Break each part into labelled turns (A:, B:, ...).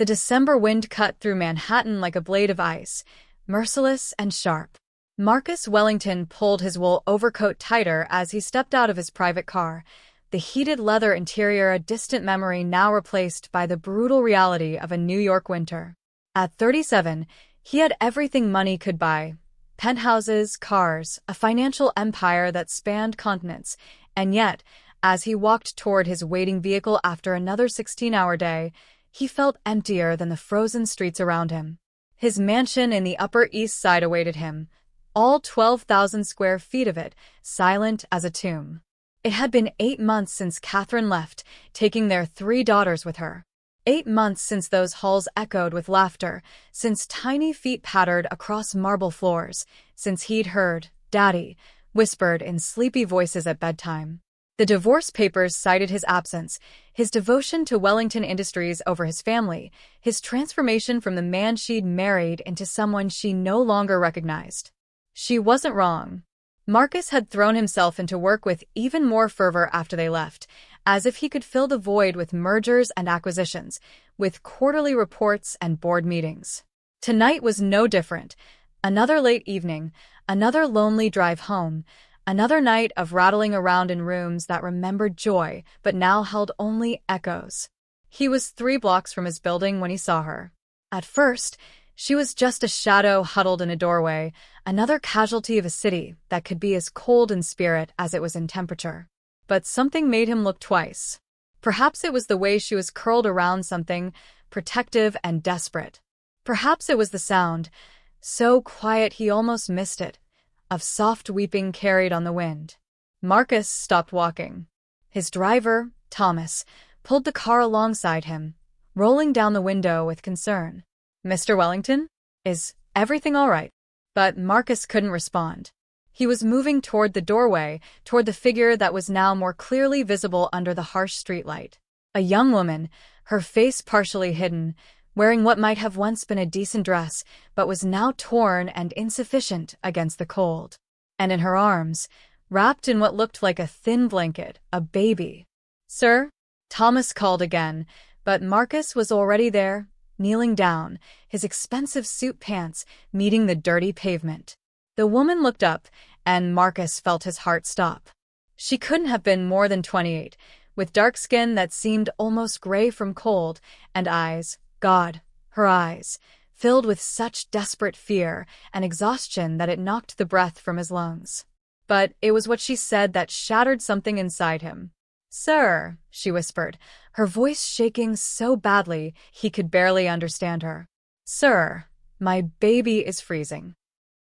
A: The December wind cut through Manhattan like a blade of ice, merciless and sharp. Marcus Wellington pulled his wool overcoat tighter as he stepped out of his private car, the heated leather interior a distant memory now replaced by the brutal reality of a New York winter. At 37, he had everything money could buy: penthouses, cars, a financial empire that spanned continents, and yet, as he walked toward his waiting vehicle after another 16-hour day, he felt emptier than the frozen streets around him. His mansion in the Upper East Side awaited him, all 12,000 square feet of it, silent as a tomb. It had been 8 months since Catherine left, taking their 3 daughters with her. 8 months since those halls echoed with laughter, since tiny feet pattered across marble floors, since he'd heard "Daddy" whispered in sleepy voices at bedtime. The divorce papers cited his absence, his devotion to Wellington Industries over his family, his transformation from the man she'd married into someone she no longer recognized. She wasn't wrong. Marcus had thrown himself into work with even more fervor after they left, as if he could fill the void with mergers and acquisitions, with quarterly reports and board meetings. Tonight was no different. Another late evening, another lonely drive home, another night of rattling around in rooms that remembered joy but now held only echoes. He was 3 blocks from his building when he saw her. At first, she was just a shadow huddled in a doorway, another casualty of a city that could be as cold in spirit as it was in temperature. But something made him look twice. Perhaps it was the way she was curled around something, protective and desperate. Perhaps it was the sound, so quiet he almost missed it, of soft weeping carried on the wind. Marcus stopped walking. His driver, Thomas, pulled the car alongside him, rolling down the window with concern. "Mr. Wellington? Is everything all right?" But Marcus couldn't respond. He was moving toward the doorway, toward the figure that was now more clearly visible under the harsh streetlight. A young woman, her face partially hidden, wearing what might have once been a decent dress, but was now torn and insufficient against the cold. And in her arms, wrapped in what looked like a thin blanket, a baby. "Sir?" Thomas called again, but Marcus was already there, kneeling down, his expensive suit pants meeting the dirty pavement. The woman looked up, and Marcus felt his heart stop. She couldn't have been more than 28, with dark skin that seemed almost gray from cold, and eyes, God, her eyes, filled with such desperate fear and exhaustion that it knocked the breath from his lungs. But it was what she said that shattered something inside him. "Sir," she whispered, her voice shaking so badly he could barely understand her. "Sir, my baby is freezing."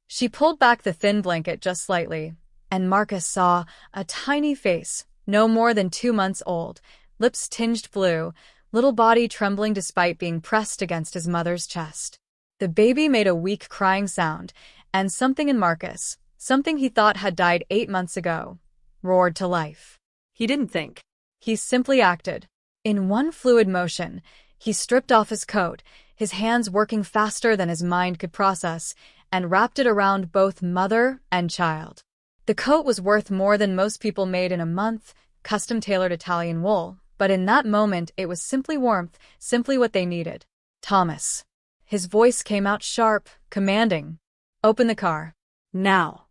A: She pulled back the thin blanket just slightly, and Marcus saw a tiny face, no more than 2 months old, lips tinged blue, little body trembling despite being pressed against his mother's chest. The baby made a weak crying sound, and something in Marcus, something he thought had died 8 months ago, roared to life. He didn't think. He simply acted. In one fluid motion, he stripped off his coat, his hands working faster than his mind could process, and wrapped it around both mother and child. The coat was worth more than most people made in a month, custom-tailored Italian wool, but in that moment it was simply warmth, simply what they needed. "Thomas." His voice came out sharp, commanding. "Open the car. Now."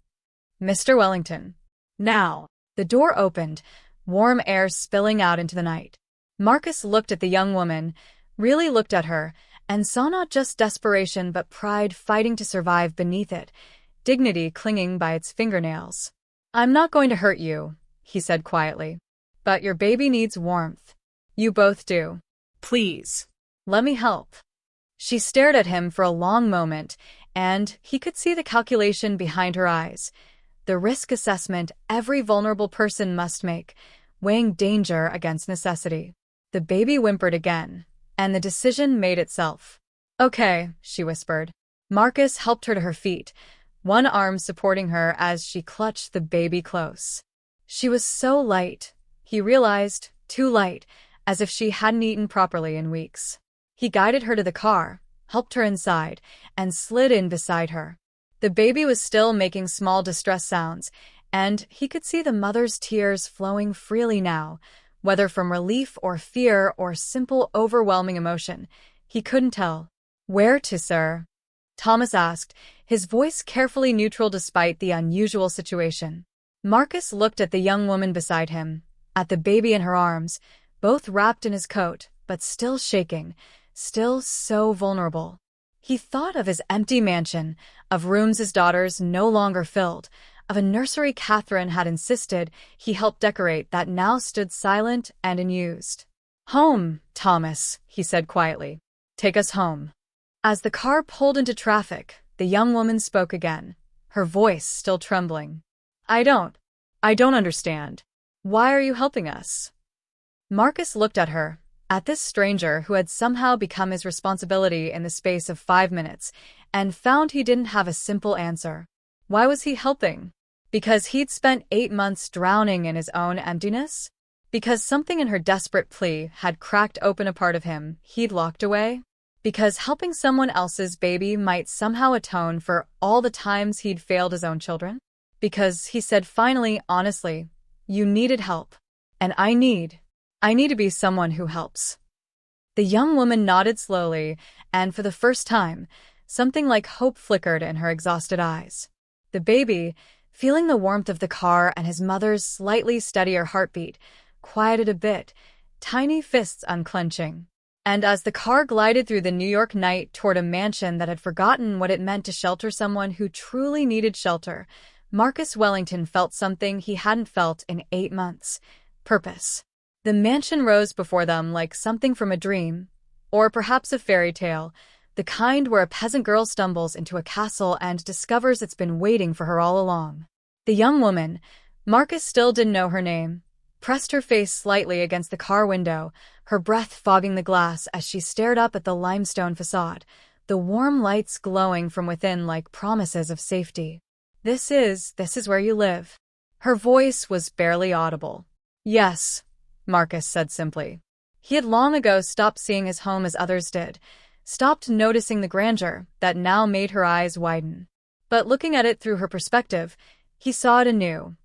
A: "Mr. Wellington." "Now." The door opened, warm air spilling out into the night. Marcus looked at the young woman, really looked at her, and saw not just desperation but pride fighting to survive beneath it, dignity clinging by its fingernails. "I'm not going to hurt you," he said quietly. "But your baby needs warmth. You both do. Please. Let me help." She stared at him for a long moment, and he could see the calculation behind her eyes, the risk assessment every vulnerable person must make, weighing danger against necessity. The baby whimpered again, and the decision made itself. "Okay," she whispered. Marcus helped her to her feet, one arm supporting her as she clutched the baby close. She was so light, he realized, too light, as if she hadn't eaten properly in weeks. He guided her to the car, helped her inside, and slid in beside her. The baby was still making small distress sounds, and he could see the mother's tears flowing freely now, whether from relief or fear or simple overwhelming emotion. He couldn't tell. "Where to, sir?" Thomas asked, his voice carefully neutral despite the unusual situation. Marcus looked at the young woman beside him, at the baby in her arms, both wrapped in his coat, but still shaking, still so vulnerable. He thought of his empty mansion, of rooms his daughters no longer filled, of a nursery Catherine had insisted he help decorate that now stood silent and unused. "Home, Thomas," he said quietly. "Take us home." As the car pulled into traffic, the young woman spoke again, her voice still trembling. I don't understand. Why are you helping us?" Marcus looked at her, at this stranger who had somehow become his responsibility in the space of 5 minutes, and found he didn't have a simple answer. Why was he helping? Because he'd spent 8 months drowning in his own emptiness? Because something in her desperate plea had cracked open a part of him he'd locked away? Because helping someone else's baby might somehow atone for all the times he'd failed his own children? Because he said finally, honestly, "You needed help. And I need to be someone who helps." The young woman nodded slowly, and for the first time, something like hope flickered in her exhausted eyes. The baby, feeling the warmth of the car and his mother's slightly steadier heartbeat, quieted a bit, tiny fists unclenching. And as the car glided through the New York night toward a mansion that had forgotten what it meant to shelter someone who truly needed shelter, Marcus Wellington felt something he hadn't felt in 8 months: purpose. The mansion rose before them like something from a dream, or perhaps a fairy tale, the kind where a peasant girl stumbles into a castle and discovers it's been waiting for her all along. The young woman, Marcus still didn't know her name, pressed her face slightly against the car window, her breath fogging the glass as she stared up at the limestone facade, the warm lights glowing from within like promises of safety. This is where you live." Her voice was barely audible. "Yes," Marcus said simply. He had long ago stopped seeing his home as others did, stopped noticing the grandeur that now made her eyes widen. But looking at it through her perspective, he saw it anew.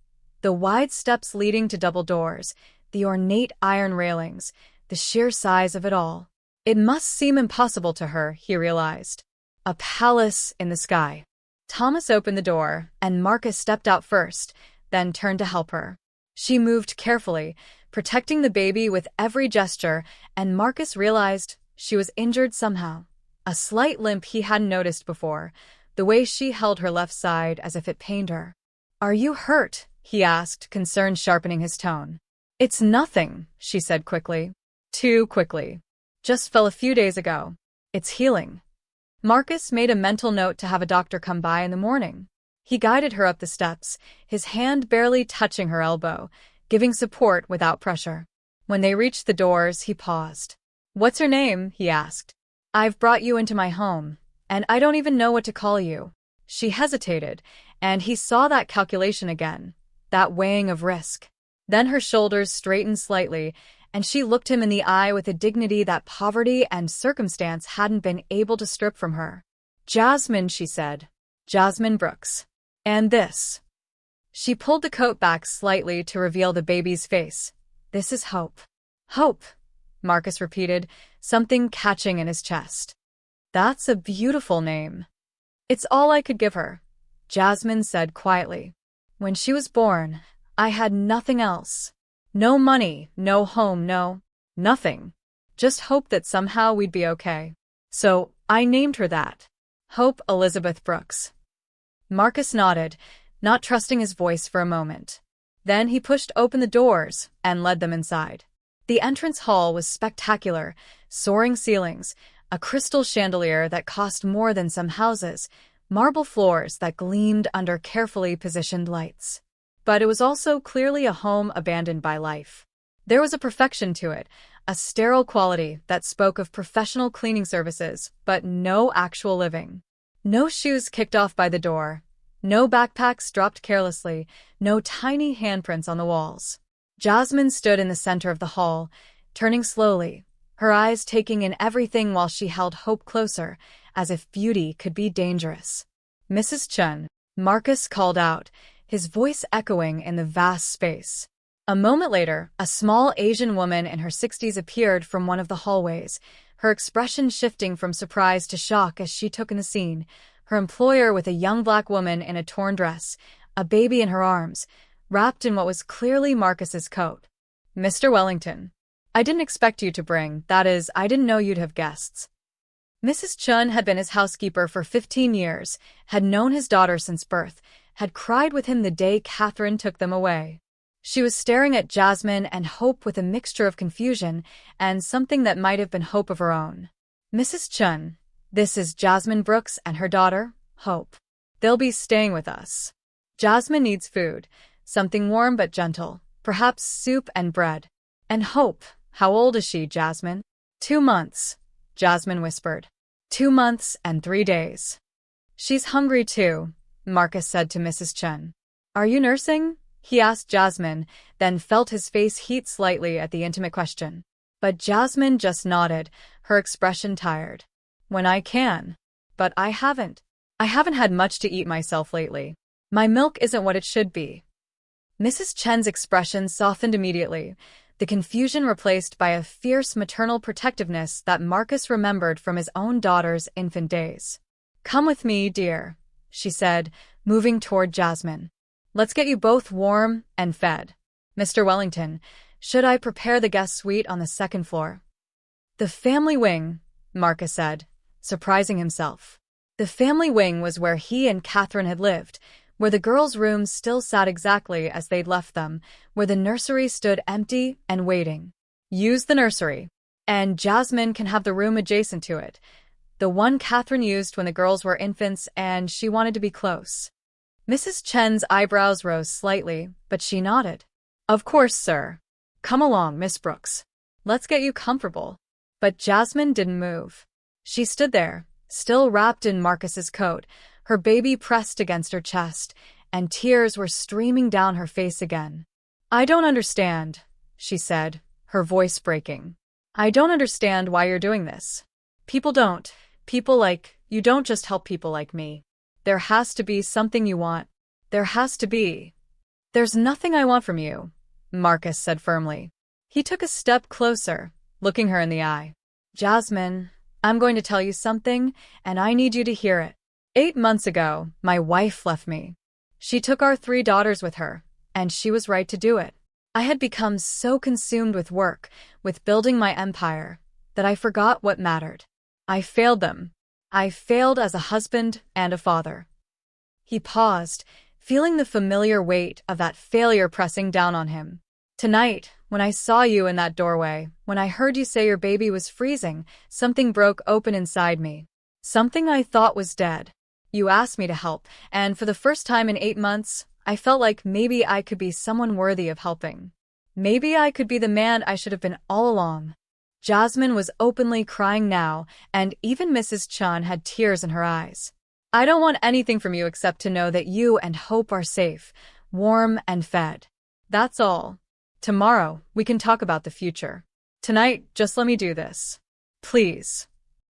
A: The wide steps leading to double doors, the ornate iron railings, the sheer size of it all. It must seem impossible to her, he realized. A palace in the sky. Thomas opened the door, and Marcus stepped out first, then turned to help her. She moved carefully, protecting the baby with every gesture, and Marcus realized she was injured somehow. A slight limp he hadn't noticed before, the way she held her left side as if it pained her. "Are you hurt?" he asked, concern sharpening his tone. "It's nothing," she said quickly. Too quickly. "Just fell a few days ago. It's healing." Marcus made a mental note to have a doctor come by in the morning. He guided her up the steps, his hand barely touching her elbow, giving support without pressure. When they reached the doors, he paused. "What's her name?" he asked. "I've brought you into my home, and I don't even know what to call you." She hesitated, and he saw that calculation again, that weighing of risk. Then her shoulders straightened slightly, and she looked him in the eye with a dignity that poverty and circumstance hadn't been able to strip from her. "Jasmine," she said. "Jasmine Brooks. And this." She pulled the coat back slightly to reveal the baby's face. "This is Hope." "Hope," Marcus repeated, something catching in his chest. "That's a beautiful name." "It's all I could give her," Jasmine said quietly. "When she was born, I had nothing else. No money, no home, nothing. Just hope that somehow we'd be okay. So I named her that. Hope Elizabeth Brooks." Marcus nodded, not trusting his voice for a moment. Then he pushed open the doors and led them inside. The entrance hall was spectacular, soaring ceilings, a crystal chandelier that cost more than some houses, marble floors that gleamed under carefully positioned lights. But it was also clearly a home abandoned by life. There was a perfection to it, a sterile quality that spoke of professional cleaning services, but no actual living. No shoes kicked off by the door, no backpacks dropped carelessly, no tiny handprints on the walls. Jasmine stood in the center of the hall, turning slowly, her eyes taking in everything while she held Hope closer, as if beauty could be dangerous. "Mrs. Chun," Marcus called out, his voice echoing in the vast space. A moment later, a small Asian woman in her 60s appeared from one of the hallways, her expression shifting from surprise to shock as she took in the scene, her employer with a young black woman in a torn dress, a baby in her arms, wrapped in what was clearly Marcus's coat. "Mr. Wellington, I didn't expect you to bring, that is, I didn't know you'd have guests." Mrs. Chun had been his housekeeper for 15 years, had known his daughter since birth, had cried with him the day Catherine took them away. She was staring at Jasmine and Hope with a mixture of confusion and something that might have been hope of her own. "Mrs. Chun, this is Jasmine Brooks and her daughter, Hope. They'll be staying with us. Jasmine needs food, something warm but gentle, perhaps soup and bread. And Hope, how old is she, Jasmine?" 2 months, Jasmine whispered. 2 months and 3 days. "She's hungry too," Marcus said to Mrs. Chun. "Are you nursing?" he asked Jasmine, then felt his face heat slightly at the intimate question. But Jasmine just nodded, her expression tired. "When I can. But I haven't. I haven't had much to eat myself lately. My milk isn't what it should be." Mrs. Chen's expression softened immediately, the confusion replaced by a fierce maternal protectiveness that Marcus remembered from his own daughter's infant days. "Come with me, dear," she said, moving toward Jasmine. "Let's get you both warm and fed. Mr. Wellington, should I prepare the guest suite on the 2nd floor?" "The family wing," Marcus said, surprising himself. The family wing was where he and Catherine had lived, where the girls' rooms still sat exactly as they'd left them, where the nursery stood empty and waiting. "Use the nursery, and Jasmine can have the room adjacent to it, the one Catherine used when the girls were infants and she wanted to be close." Mrs. Chen's eyebrows rose slightly, but she nodded. "Of course, sir. Come along, Miss Brooks. Let's get you comfortable." But Jasmine didn't move. She stood there, still wrapped in Marcus's coat, her baby pressed against her chest, and tears were streaming down her face again. "I don't understand," she said, her voice breaking. "I don't understand why you're doing this. People don't. People like you don't just help people like me. There has to be something you want. There has to be." "There's nothing I want from you," Marcus said firmly. He took a step closer, looking her in the eye. "Jasmine, I'm going to tell you something, and I need you to hear it. 8 months ago, my wife left me. She took our 3 daughters with her, and she was right to do it. I had become so consumed with work, with building my empire, that I forgot what mattered. I failed them. I failed as a husband and a father." He paused, feeling the familiar weight of that failure pressing down on him. "Tonight, when I saw you in that doorway, when I heard you say your baby was freezing, something broke open inside me. Something I thought was dead. You asked me to help, and for the first time in 8 months, I felt like maybe I could be someone worthy of helping. Maybe I could be the man I should have been all along." Jasmine was openly crying now, and even Mrs. Chun had tears in her eyes. "I don't want anything from you except to know that you and Hope are safe, warm and fed. That's all. Tomorrow, we can talk about the future. Tonight, just let me do this. Please."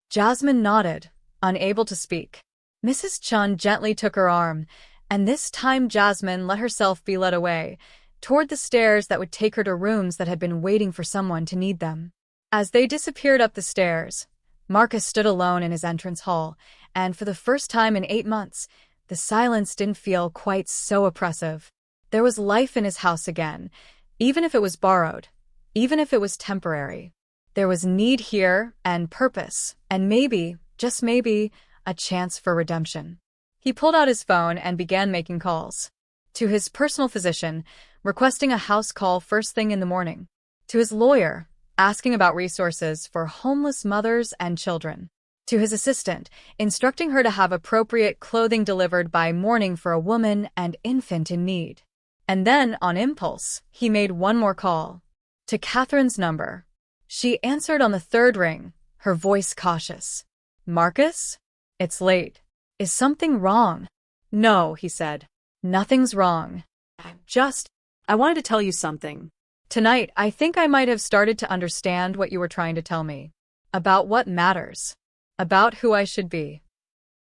A: Jasmine nodded, unable to speak. Mrs. Chun gently took her arm, and this time Jasmine let herself be led away, toward the stairs that would take her to rooms that had been waiting for someone to need them. As they disappeared up the stairs, Marcus stood alone in his entrance hall, and for the first time in 8 months, the silence didn't feel quite so oppressive. There was life in his house again, even if it was borrowed, even if it was temporary. There was need here and purpose, and maybe, just maybe, a chance for redemption. He pulled out his phone and began making calls. To his personal physician, requesting a house call first thing in the morning. To his lawyer, asking about resources for homeless mothers and children. To his assistant, instructing her to have appropriate clothing delivered by morning for a woman and infant in need. And then, on impulse, he made one more call. To Catherine's number. She answered on the 3rd ring, her voice cautious. "Marcus? It's late. Is something wrong?" "No," he said. "Nothing's wrong. I wanted to tell you something. Tonight, I think I might have started to understand what you were trying to tell me. About what matters. About who I should be."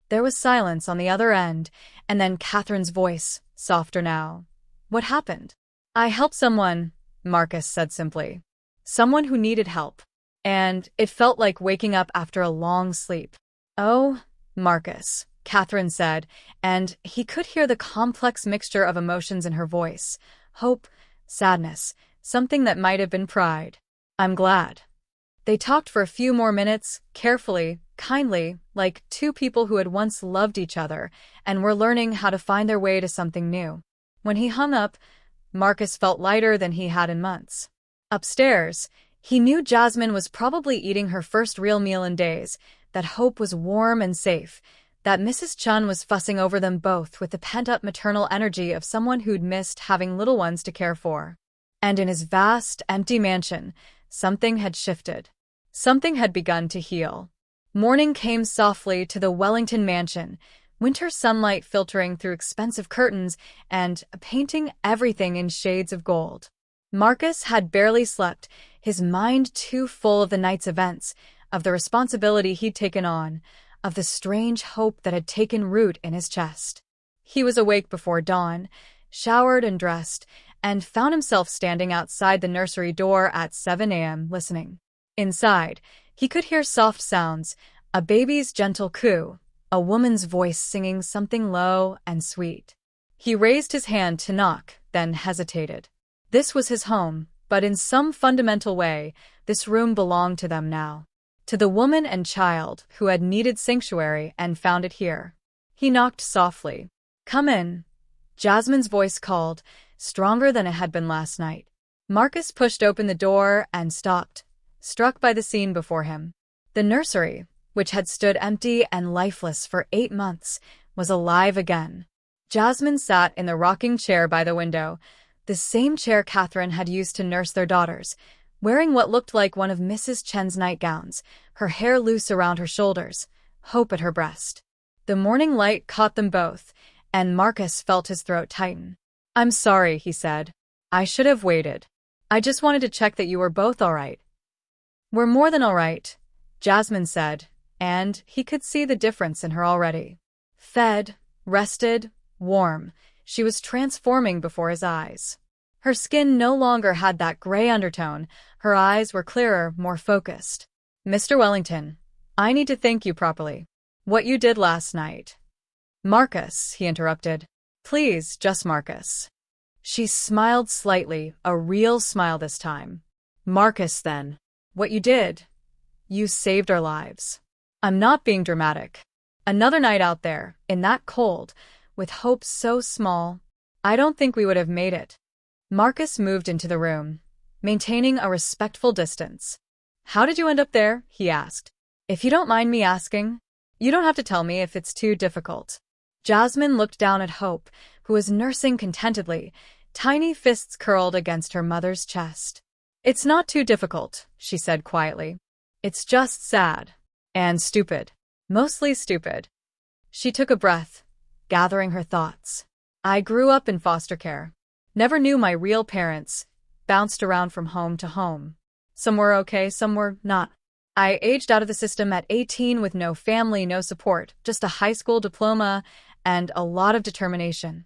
A: There was silence on the other end, and then Catherine's voice, softer now. "What happened?" "I helped someone," Marcus said simply. "Someone who needed help. and it felt like waking up after a long sleep. "Oh, Marcus," Catherine said, and he could hear the complex mixture of emotions in her voice. Hope, sadness, something that might have been pride. "I'm glad." They talked for a few more minutes, carefully, kindly, like two people who had once loved each other and were learning how to find their way to something new. When he hung up, Marcus felt lighter than he had in months. Upstairs, he knew Jasmine was probably eating her first real meal in days, that Hope was warm and safe, that Mrs. Chun was fussing over them both with the pent-up maternal energy of someone who'd missed having little ones to care for. And in his vast, empty mansion, something had shifted. Something had begun to heal. Morning came softly to the Wellington mansion, winter sunlight filtering through expensive curtains and painting everything in shades of gold. Marcus had barely slept, his mind too full of the night's events, of the responsibility he'd taken on, of the strange hope that had taken root in his chest. He was awake before dawn, showered and dressed, and found himself standing outside the nursery door at 7 a.m. listening. Inside, he could hear soft sounds, a baby's gentle coo, a woman's voice singing something low and sweet. He raised his hand to knock, then hesitated. This was his home, but in some fundamental way, this room belonged to them now. To the woman and child who had needed sanctuary and found it here. He knocked softly. "Come in," Jasmine's voice called, stronger than it had been last night. Marcus pushed open the door and stopped, struck by the scene before him. The nursery, which had stood empty and lifeless for 8 months, was alive again. Jasmine sat in the rocking chair by the window, the same chair Catherine had used to nurse their daughters, wearing what looked like one of Mrs. Chen's nightgowns, her hair loose around her shoulders, Hope at her breast. The morning light caught them both, and Marcus felt his throat tighten. "I'm sorry," he said. "I should have waited. I just wanted to check that you were both all right." "We're more than all right," Jasmine said, and he could see the difference in her already. Fed, rested, warm, she was transforming before his eyes. Her skin no longer had that gray undertone, her eyes were clearer, more focused. "Mr. Wellington, I need to thank you properly. What you did last night." "Marcus," he interrupted. "Please, just Marcus." She smiled slightly, a real smile this time. "Marcus, then. What you did. You saved our lives. I'm not being dramatic. Another night out there, in that cold, with hope so small, I don't think we would have made it." Marcus moved into the room, maintaining a respectful distance. "How did you end up there?" he asked. "If you don't mind me asking. You don't have to tell me if it's too difficult." Jasmine looked down at Hope, who was nursing contentedly, tiny fists curled against her mother's chest. "It's not too difficult," she said quietly. "It's just sad. And stupid. Mostly stupid." She took a breath, gathering her thoughts. "I grew up in foster care. Never knew my real parents, bounced around from home to home. Some were okay, some were not. I aged out of the system at 18 with no family, no support, just a high school diploma and a lot of determination."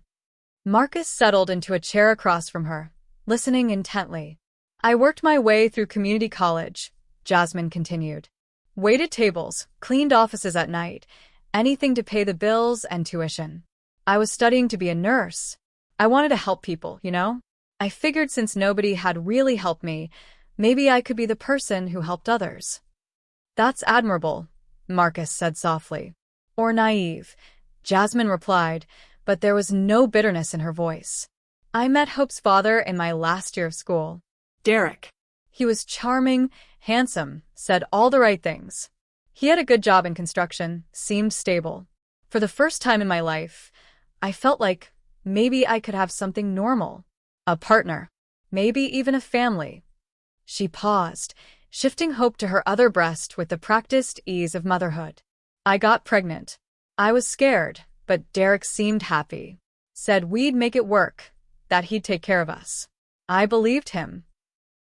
A: Marcus settled into a chair across from her, listening intently. "I worked my way through community college," Jasmine continued. "Waited tables, cleaned offices at night, anything to pay the bills and tuition. I was studying to be a nurse. I wanted to help people, you know? I figured since nobody had really helped me, maybe I could be the person who helped others." "That's admirable," Marcus said softly. "Or naive," Jasmine replied, but there was no bitterness in her voice. "I met Hope's father in my last year of school. Derek. He was charming, handsome, said all the right things. He had a good job in construction, seemed stable. For the first time in my life, I felt like maybe I could have something normal. A partner. Maybe even a family." She paused, shifting Hope to her other breast with the practiced ease of motherhood. "I got pregnant. I was scared, but Derek seemed happy. Said we'd make it work, that he'd take care of us. I believed him."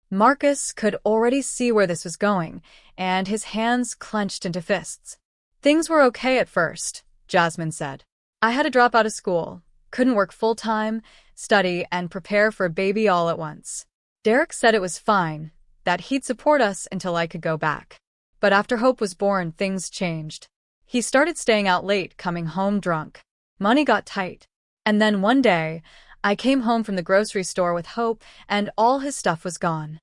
A: Marcus could already see where this was going, and his hands clenched into fists. "Things were okay at first," Jasmine said. "I had to drop out of school, couldn't work full-time, study, and prepare for a baby all at once. Derek said it was fine, that he'd support us until I could go back. But after Hope was born, things changed. He started staying out late, coming home drunk. Money got tight. And then one day, I came home from the grocery store with Hope, and all his stuff was gone.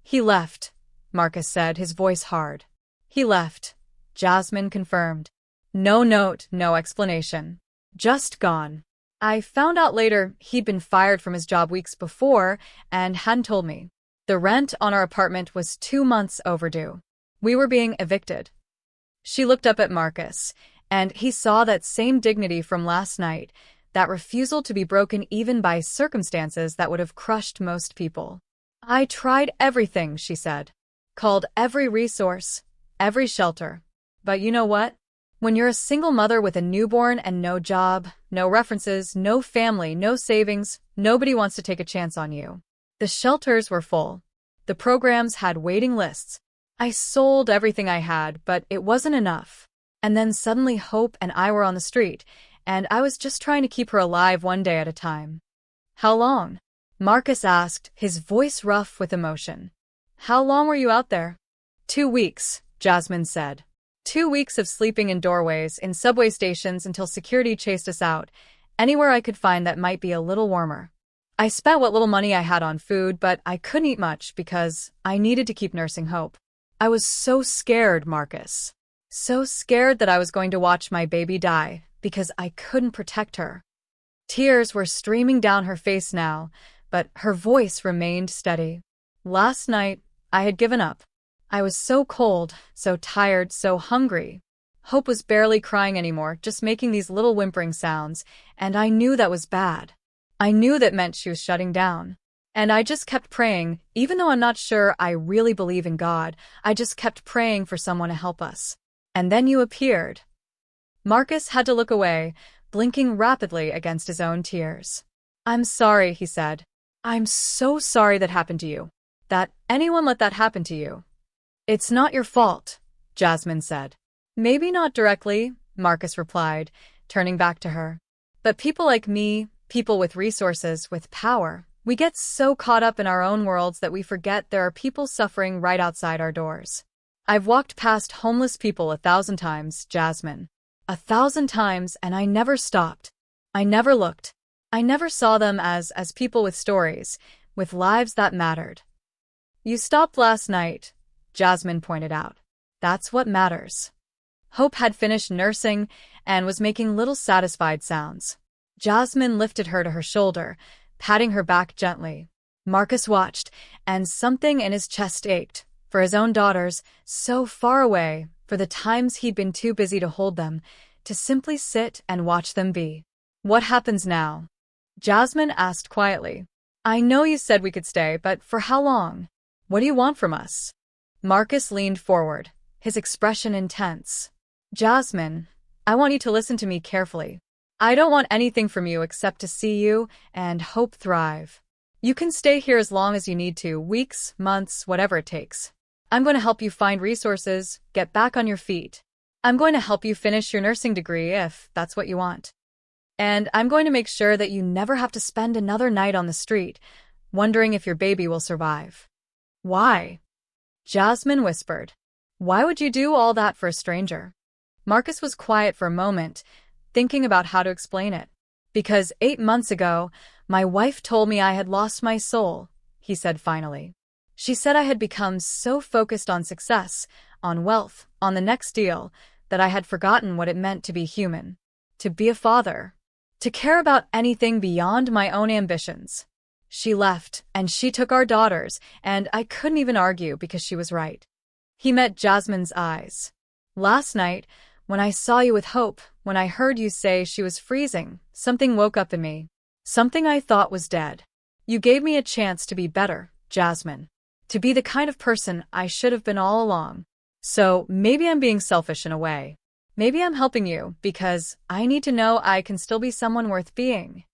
A: He left, Marcus said, his voice hard. He left, Jasmine confirmed. No note, no explanation. Just gone. I found out later he'd been fired from his job weeks before and hadn't told me. The rent on our apartment was 2 months overdue. We were being evicted. She looked up at Marcus, and he saw that same dignity from last night, that refusal to be broken even by circumstances that would have crushed most people. I tried everything, she said. Called every resource, every shelter. But you know what? When you're a single mother with a newborn and no job, no references, no family, no savings, nobody wants to take a chance on you. The shelters were full. The programs had waiting lists. I sold everything I had, but it wasn't enough. And then suddenly Hope and I were on the street, and I was just trying to keep her alive one day at a time. How long? Marcus asked, his voice rough with emotion. How long were you out there? 2 weeks, Jasmine said. 2 weeks of sleeping in doorways, in subway stations until security chased us out, anywhere I could find that might be a little warmer. I spent what little money I had on food, but I couldn't eat much because I needed to keep nursing Hope. I was so scared, Marcus. So scared that I was going to watch my baby die because I couldn't protect her. Tears were streaming down her face now, but her voice remained steady. Last night, I had given up. I was so cold, so tired, so hungry. Hope was barely crying anymore, just making these little whimpering sounds, and I knew that was bad. I knew that meant she was shutting down. And I just kept praying, even though I'm not sure I really believe in God, I just kept praying for someone to help us. And then you appeared. Marcus had to look away, blinking rapidly against his own tears. I'm sorry, he said. I'm so sorry that happened to you. That anyone let that happen to you. It's not your fault, Jasmine said. Maybe not directly, Marcus replied, turning back to her. But people like me, people with resources, with power, we get so caught up in our own worlds that we forget there are people suffering right outside our doors. I've walked past homeless people 1,000 times, Jasmine. 1,000 times, and I never stopped. I never looked. I never saw them as people with stories, with lives that mattered. You stopped last night, Jasmine pointed out. That's what matters. Hope had finished nursing and was making little satisfied sounds. Jasmine lifted her to her shoulder, patting her back gently. Marcus watched, and something in his chest ached, for his own daughters, so far away, for the times he'd been too busy to hold them, to simply sit and watch them be. What happens now? Jasmine asked quietly. I know you said we could stay, but for how long? What do you want from us? Marcus leaned forward, his expression intense. Jasmine, I want you to listen to me carefully. I don't want anything from you except to see you and Hope thrive. You can stay here as long as you need to, weeks, months, whatever it takes. I'm going to help you find resources, get back on your feet. I'm going to help you finish your nursing degree if that's what you want. And I'm going to make sure that you never have to spend another night on the street, wondering if your baby will survive. Why? Jasmine whispered. Why would you do all that for a stranger? Marcus was quiet for a moment, thinking about how to explain it. Because 8 months ago, my wife told me I had lost my soul, he said finally. She said I had become so focused on success, on wealth, on the next deal, that I had forgotten what it meant to be human, to be a father, to care about anything beyond my own ambitions. She left, and she took our daughters, and I couldn't even argue because she was right. He met Jasmine's eyes. Last night, when I saw you with Hope, when I heard you say she was freezing, something woke up in me. Something I thought was dead. You gave me a chance to be better, Jasmine. To be the kind of person I should have been all along. So maybe I'm being selfish in a way. Maybe I'm helping you because I need to know I can still be someone worth being.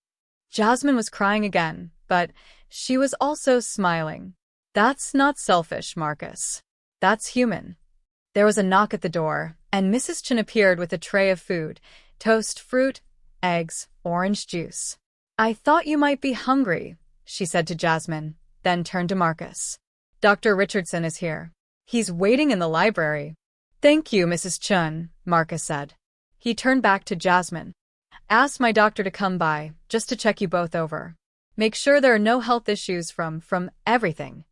A: Jasmine was crying again, but she was also smiling. That's not selfish, Marcus. That's human. There was a knock at the door, and Mrs. Chen appeared with a tray of food, toast, fruit, eggs, orange juice. I thought you might be hungry, she said to Jasmine, then turned to Marcus. Dr. Richardson is here. He's waiting in the library. Thank you, Mrs. Chun, Marcus said. He turned back to Jasmine. Ask my doctor to come by, just to check you both over. Make sure there are no health issues from everything.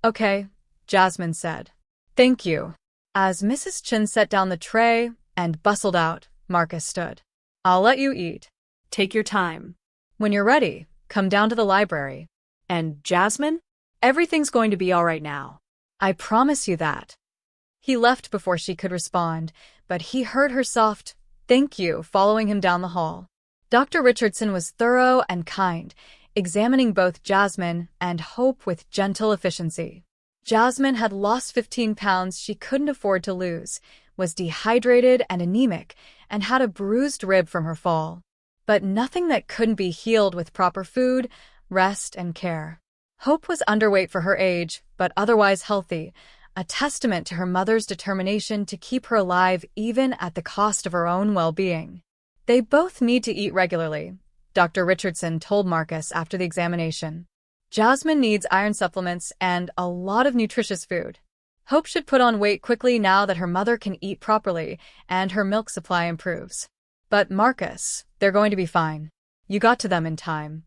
A: Okay, Jasmine said. Thank you. As Mrs. Chun set down the tray and bustled out, Marcus stood. I'll let you eat. Take your time. When you're ready, come down to the library. And Jasmine? Everything's going to be all right now. I promise you that. He left before she could respond, but he heard her soft, thank you, following him down the hall. Dr. Richardson was thorough and kind, examining both Jasmine and Hope with gentle efficiency. Jasmine had lost 15 pounds she couldn't afford to lose, was dehydrated and anemic, and had a bruised rib from her fall. But nothing that couldn't be healed with proper food, rest, and care. Hope was underweight for her age, but otherwise healthy, a testament to her mother's determination to keep her alive even at the cost of her own well-being. They both need to eat regularly, Dr. Richardson told Marcus after the examination. Jasmine needs iron supplements and a lot of nutritious food. Hope should put on weight quickly now that her mother can eat properly and her milk supply improves. But Marcus, they're going to be fine. You got to them in time.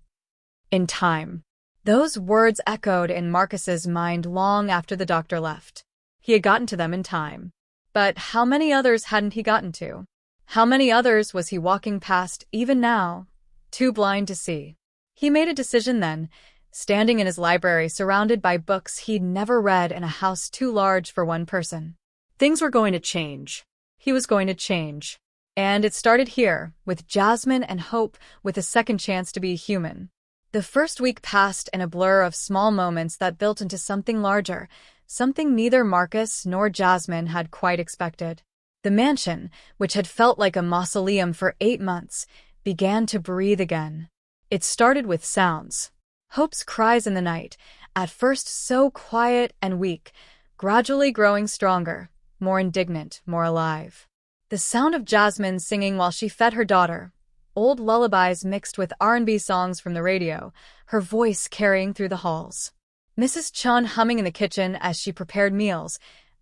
A: In time. Those words echoed in Marcus's mind long after the doctor left. He had gotten to them in time. But how many others hadn't he gotten to? How many others was he walking past even now, too blind to see? He made a decision then, standing in his library surrounded by books he'd never read in a house too large for one person. Things were going to change. He was going to change. And it started here, with Jasmine and Hope with a second chance to be human. The first week passed in a blur of small moments that built into something larger, something neither Marcus nor Jasmine had quite expected. The mansion, which had felt like a mausoleum for 8 months, began to breathe again. It started with sounds. Hope's cries in the night, at first so quiet and weak, gradually growing stronger, more indignant, more alive. The sound of Jasmine singing while she fed her daughter, old lullabies mixed with R&B songs from the radio, her voice carrying through the halls. Mrs. Chun humming in the kitchen as she prepared meals,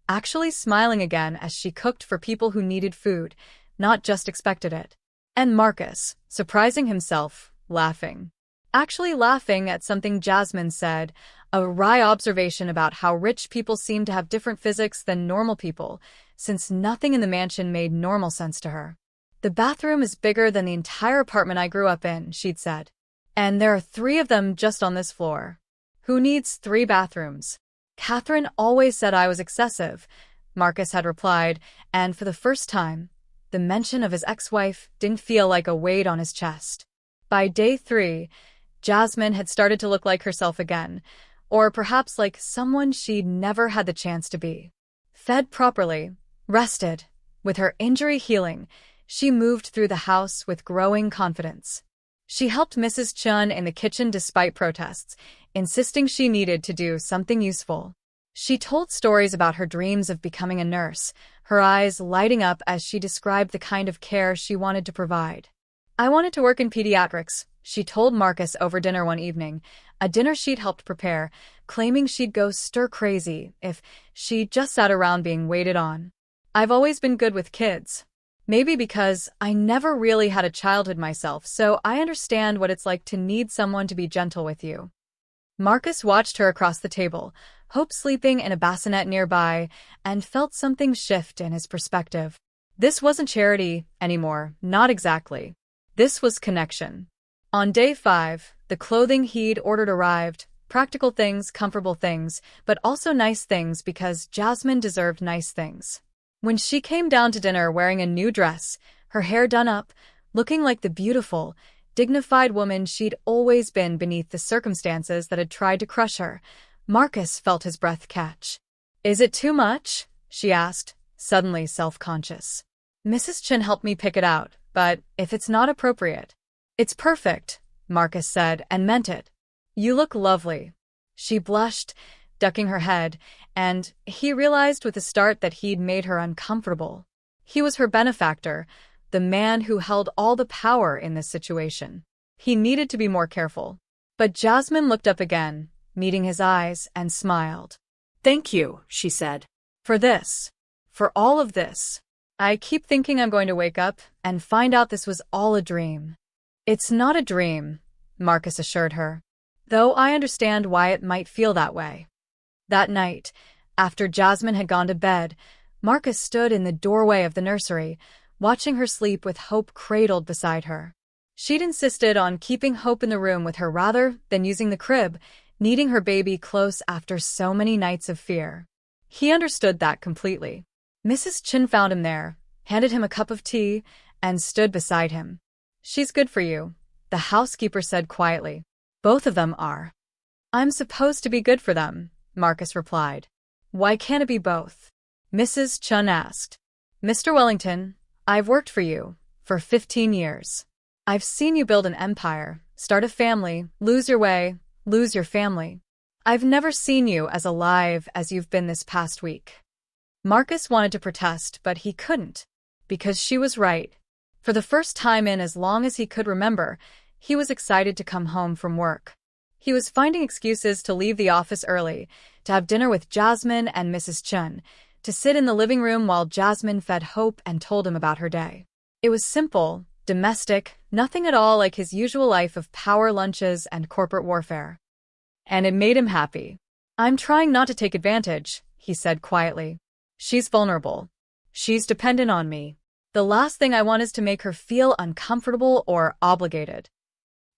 A: actually smiling again as she cooked for people who needed food, not just expected it. And Marcus, surprising himself, laughing. Actually laughing at something Jasmine said, a wry observation about how rich people seem to have different physics than normal people, since nothing in the mansion made normal sense to her. The bathroom is bigger than the entire apartment I grew up in, she'd said. And there are 3 of them just on this floor. Who needs 3 bathrooms? Catherine always said I was excessive, Marcus had replied, and for the first time, the mention of his ex-wife didn't feel like a weight on his chest. By day 3, Jasmine had started to look like herself again, or perhaps like someone she'd never had the chance to be. Fed properly, rested, with her injury healing, she moved through the house with growing confidence. She helped Mrs. Chun in the kitchen despite protests, insisting she needed to do something useful. She told stories about her dreams of becoming a nurse, her eyes lighting up as she described the kind of care she wanted to provide. I wanted to work in pediatrics, she told Marcus over dinner one evening, a dinner she'd helped prepare, claiming she'd go stir-crazy if she just sat around being waited on. I've always been good with kids. Maybe because I never really had a childhood myself, so I understand what it's like to need someone to be gentle with you. Marcus watched her across the table, Hope sleeping in a bassinet nearby, and felt something shift in his perspective. This wasn't charity anymore, not exactly. This was connection. On day 5, the clothing he'd ordered arrived, practical things, comfortable things, but also nice things because Jasmine deserved nice things. When she came down to dinner wearing a new dress, her hair done up, looking like the beautiful, dignified woman she'd always been beneath the circumstances that had tried to crush her, Marcus felt his breath catch. Is it too much? She asked, suddenly self-conscious. Mrs. Chin helped me pick it out, but if it's not appropriate. It's perfect, Marcus said, and meant it. You look lovely. She blushed, ducking her head, and he realized with a start that he'd made her uncomfortable. He was her benefactor, the man who held all the power in this situation. He needed to be more careful. But Jasmine looked up again, meeting his eyes, and smiled.
B: Thank you, she said.
A: For this. For all of this. I keep thinking I'm going to wake up and find out this was all a dream. It's not a dream, Marcus assured her, though I understand why it might feel that way. That night, after Jasmine had gone to bed, Marcus stood in the doorway of the nursery, watching her sleep with Hope cradled beside her. She'd insisted on keeping Hope in the room with her rather than using the crib, needing her baby close after so many nights of fear. He understood that completely. Mrs. Chin found him there, handed him a cup of tea, and stood beside him. She's good for you, the housekeeper said quietly. Both of them are. I'm supposed to be good for them, Marcus replied. Why can't it be both? Mrs. Chun asked. Mr. Wellington, I've worked for you for 15 years. I've seen you build an empire, start a family, lose your way, lose your family. I've never seen you as alive as you've been this past week. Marcus wanted to protest, but he couldn't, because she was right. For the first time in as long as he could remember, he was excited to come home from work. He was finding excuses to leave the office early, to have dinner with Jasmine and Mrs. Chun, to sit in the living room while Jasmine fed Hope and told him about her day. It was simple, domestic, nothing at all like his usual life of power lunches and corporate warfare. And it made him happy. I'm trying not to take advantage, he said quietly. She's vulnerable. She's dependent on me. The last thing I want is to make her feel uncomfortable or obligated.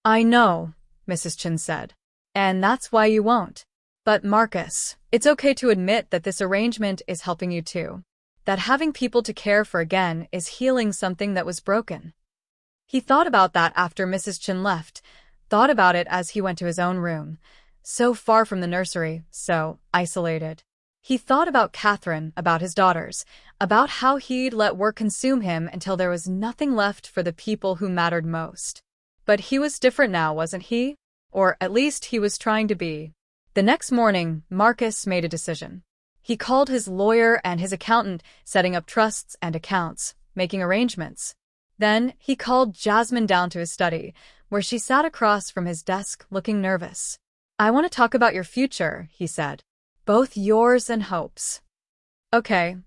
A: I know, Mrs. Chin said. And that's why you won't. But Marcus, it's okay to admit that this arrangement is helping you too. That having people to care for again is healing something that was broken. He thought about that after Mrs. Chin left, thought about it as he went to his own room. So far from the nursery, so isolated. He thought about Catherine, about his daughters, about how he'd let work consume him until there was nothing left for the people who mattered most. But he was different now, wasn't he? Or at least he was trying to be. The next morning, Marcus made a decision. He called his lawyer and his accountant, setting up trusts and accounts, making arrangements. Then he called Jasmine down to his study, where she sat across from his desk looking nervous. I want to talk about your future, he said. Both yours and Hope's. Okay,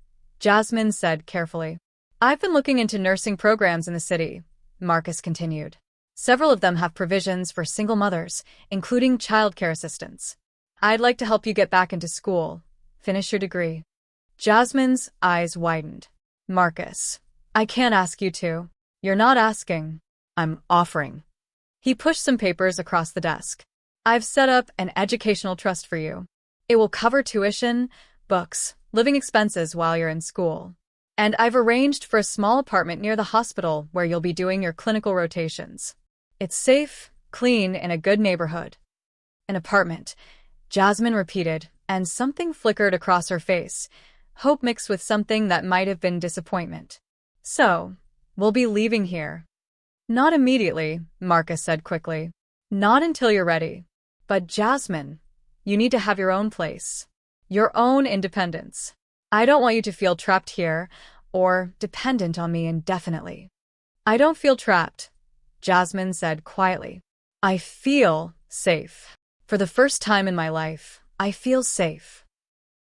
A: Jasmine said carefully. I've been looking into nursing programs in the city, Marcus continued. Several of them have provisions for single mothers, including childcare assistance. I'd like to help you get back into school, finish your degree. Jasmine's eyes widened. Marcus, I can't ask you to. You're not asking. I'm offering. He pushed some papers across the desk. I've set up an educational trust for you. It will cover tuition, books, living expenses while you're in school. And I've arranged for a small apartment near the hospital where you'll be doing your clinical rotations. It's safe, clean, in a good neighborhood. An apartment, Jasmine repeated, and something flickered across her face, hope mixed with something that might have been disappointment. So, we'll be leaving here. Not immediately, Marcus said quickly. Not until you're ready. But Jasmine, you need to have your own place. Your own independence. I don't want you to feel trapped here, or dependent on me indefinitely. I don't feel trapped, Jasmine said quietly. I feel safe. For the first time in my life, I feel safe.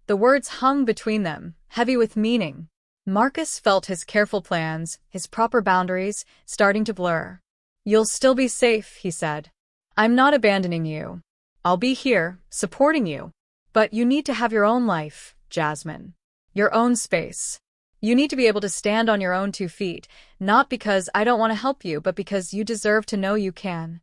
A: The words hung between them, heavy with meaning. Marcus felt his careful plans, his proper boundaries, starting to blur. You'll still be safe, he said. I'm not abandoning you. I'll be here, supporting you. But you need to have your own life, Jasmine. Your own space. You need to be able to stand on your own 2 feet, not because I don't want to help you, but because you deserve to know you can.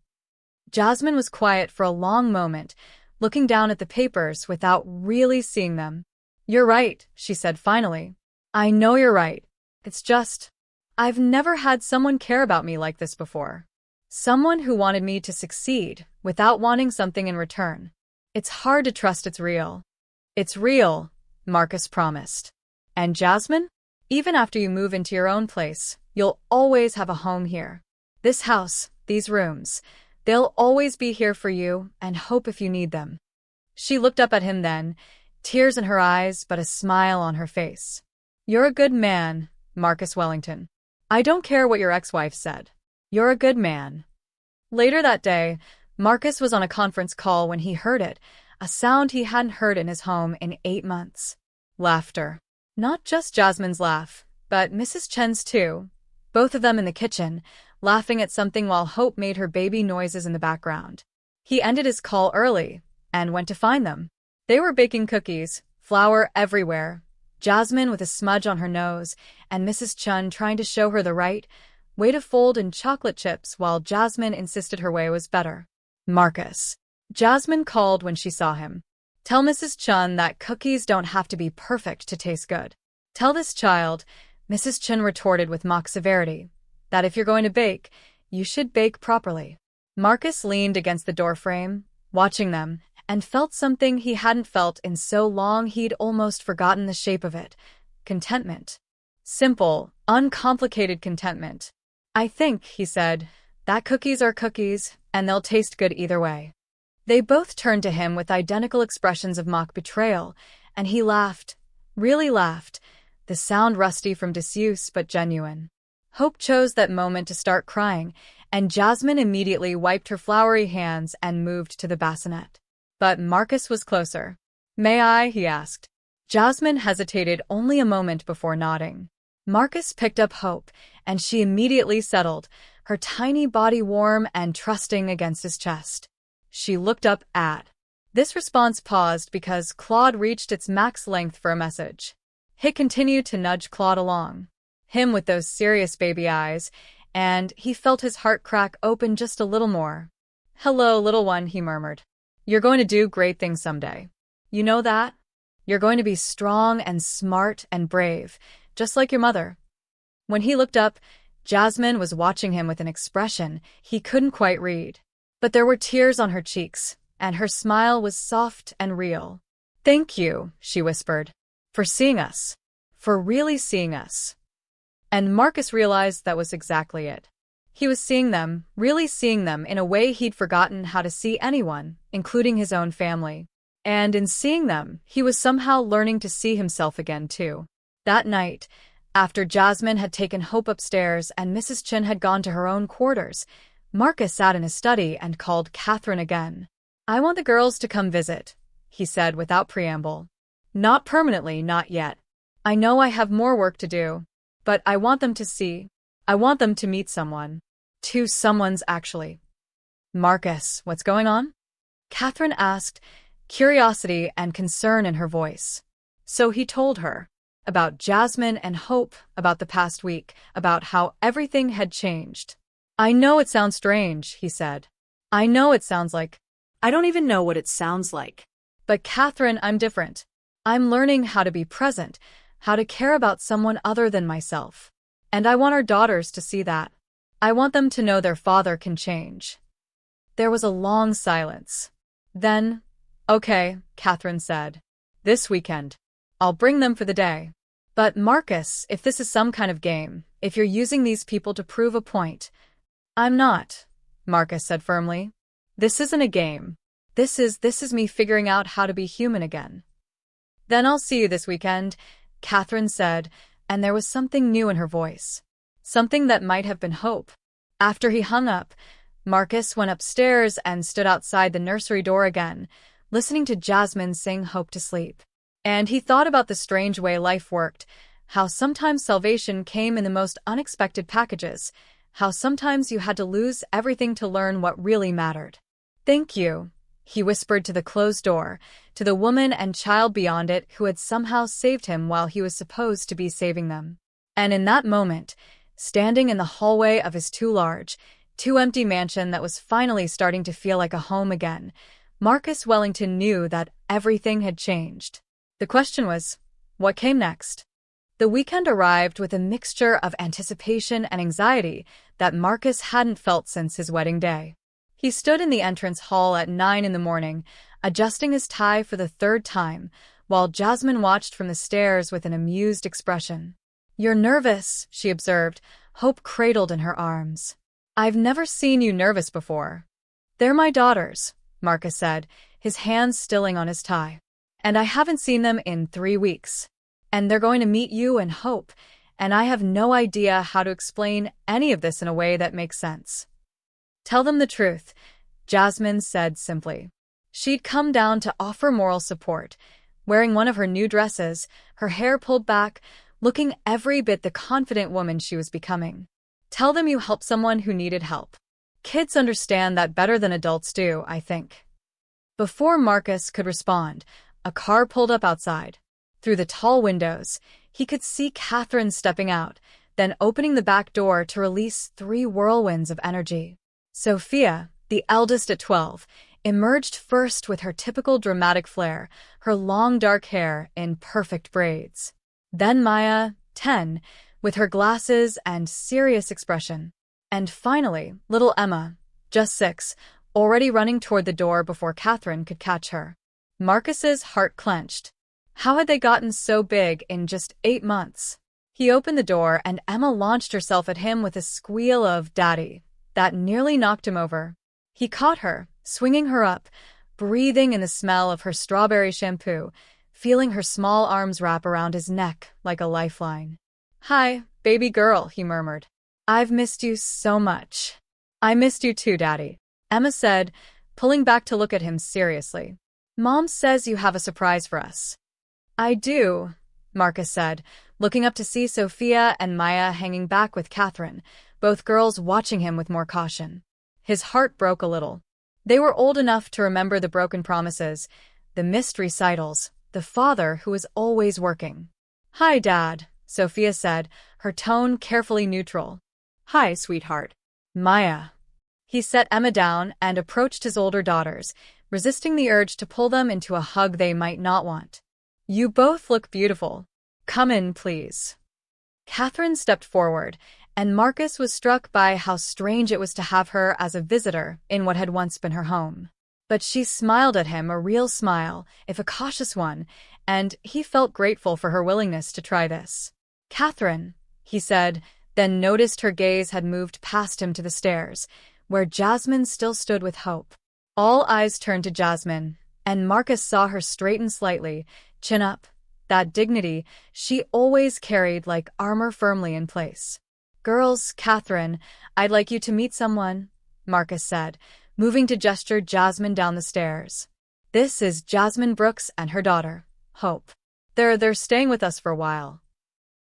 A: Jasmine was quiet for a long moment, looking down at the papers without really seeing them. You're right, she said finally. I know you're right. It's just, I've never had someone care about me like this before. Someone who wanted me to succeed without wanting something in return. It's hard to trust it's real. It's real, Marcus promised. And Jasmine? Even after you move into your own place, you'll always have a home here. This house, these rooms, they'll always be here for you and hope if you need them. She looked up at him then, tears in her eyes but a smile on her face. You're a good man, Marcus Wellington. I don't care what your ex-wife said. You're a good man. Later that day, Marcus was on a conference call when he heard it, a sound he hadn't heard in his home in 8 months. Laughter. Not just Jasmine's laugh, but Mrs. Chen's too. Both of them in the kitchen, laughing at something while Hope made her baby noises in the background. He ended his call early and went to find them. They were baking cookies, flour everywhere, Jasmine with a smudge on her nose, and Mrs. Chen trying to show her the right way to fold in chocolate chips while Jasmine insisted her way was better. Marcus. Jasmine called when she saw him. Tell Mrs. Chen that cookies don't have to be perfect to taste good. Tell this child, Mrs. Chen retorted with mock severity, that if you're going to bake, you should bake properly. Marcus leaned against the doorframe, watching them, and felt something he hadn't felt in so long he'd almost forgotten the shape of it. Contentment. Simple, uncomplicated contentment. I think, he said, that cookies are cookies, and they'll taste good either way. They both turned to him with identical expressions of mock betrayal, and he laughed, really laughed, the sound rusty from disuse but genuine. Hope chose that moment to start crying, and Jasmine immediately wiped her floury hands and moved to the bassinet. But Marcus was closer. May I? He asked. Jasmine hesitated only a moment before nodding. Marcus picked up Hope, and she immediately settled, her tiny body warm and trusting against his chest. She looked up at. This response paused because Claude reached its max length for a message. He continued to nudge Claude along, him with those serious baby eyes, and he felt his heart crack open just a little more. Hello, little one, he murmured. You're going to do great things someday. You know that? You're going to be strong and smart and brave, just like your mother. When he looked up, Jasmine was watching him with an expression he couldn't quite read. But there were tears on her cheeks, and her smile was soft and real. Thank you, she whispered, for seeing us. For really seeing us. And Marcus realized that was exactly it. He was seeing them, really seeing them in a way he'd forgotten how to see anyone, including his own family. And in seeing them, he was somehow learning to see himself again, too. That night, after Jasmine had taken Hope upstairs and Mrs. Chen had gone to her own quarters, Marcus sat in his study and called Catherine again. I want the girls to come visit, he said without preamble. Not permanently, not yet. I know I have more work to do, but I want them to see. I want them to meet someone. 2 someones, actually. Marcus, what's going on? Catherine asked, curiosity and concern in her voice. So he told her. About Jasmine and Hope, about the past week, about how everything had changed. I know it sounds strange, he said. I know it sounds like. I don't even know what it sounds like. But Catherine, I'm different. I'm learning how to be present, how to care about someone other than myself. And I want our daughters to see that. I want them to know their father can change. There was a long silence. Then, okay, Catherine said. This weekend. I'll bring them for the day. But Marcus, if this is some kind of game, if you're using these people to prove a point. I'm not, Marcus said firmly. This isn't a game. This is me figuring out how to be human again. Then I'll see you this weekend, Catherine said, and there was something new in her voice. Something that might have been hope. After he hung up, Marcus went upstairs and stood outside the nursery door again, listening to Jasmine sing Hope to sleep. And he thought about the strange way life worked, how sometimes salvation came in the most unexpected packages, how sometimes you had to lose everything to learn what really mattered. Thank you, he whispered to the closed door, to the woman and child beyond it who had somehow saved him while he was supposed to be saving them. And in that moment, standing in the hallway of his too large, too empty mansion that was finally starting to feel like a home again, Marcus Wellington knew that everything had changed. The question was, what came next? The weekend arrived with a mixture of anticipation and anxiety that Marcus hadn't felt since his wedding day. He stood in the entrance hall at 9 in the morning, adjusting his tie for the 3rd time, while Jasmine watched from the stairs with an amused expression. You're nervous, she observed, hope cradled in her arms. I've never seen you nervous before. They're my daughters, Marcus said, his hands stilling on his tie. And I haven't seen them in 3 weeks. And they're going to meet you and Hope, and I have no idea how to explain any of this in a way that makes sense. Tell them the truth, Jasmine said simply. She'd come down to offer moral support, wearing one of her new dresses, her hair pulled back, looking every bit the confident woman she was becoming. Tell them you helped someone who needed help. Kids understand that better than adults do, I think. Before Marcus could respond, a car pulled up outside. Through the tall windows, he could see Catherine stepping out, then opening the back door to release 3 whirlwinds of energy. Sophia, the eldest at 12, emerged first with her typical dramatic flair, her long dark hair in perfect braids. Then Maya, 10, with her glasses and serious expression. And finally, little Emma, just 6, already running toward the door before Catherine could catch her. Marcus's heart clenched. How had they gotten so big in just 8 months? He opened the door and Emma launched herself at him with a squeal of "Daddy" that nearly knocked him over. He caught her, swinging her up, breathing in the smell of her strawberry shampoo, feeling her small arms wrap around his neck like a lifeline. "Hi, baby girl," he murmured. "I've missed you so much." "I missed you too, Daddy," Emma said, pulling back to look at him seriously. "Mom says you have a surprise for us." "I do," Marcus said, looking up to see Sophia and Maya hanging back with Catherine, both girls watching him with more caution. His heart broke a little. They were old enough to remember the broken promises, the missed recitals, the father who was always working. "Hi, Dad," Sophia said, her tone carefully neutral. "Hi, sweetheart." "Maya." He set Emma down and approached his older daughters, resisting the urge to pull them into a hug they might not want. "You both look beautiful. Come in, please." Catherine stepped forward, and Marcus was struck by how strange it was to have her as a visitor in what had once been her home. But she smiled at him, a real smile, if a cautious one, and he felt grateful for her willingness to try this. "Catherine," he said, then noticed her gaze had moved past him to the stairs, where Jasmine still stood with Hope. All eyes turned to Jasmine, and Marcus saw her straighten slightly, chin up, that dignity she always carried like armor firmly in place. "Girls, Catherine, I'd like you to meet someone," Marcus said, moving to gesture Jasmine down the stairs. "This is Jasmine Brooks and her daughter, Hope. They're staying with us for a while."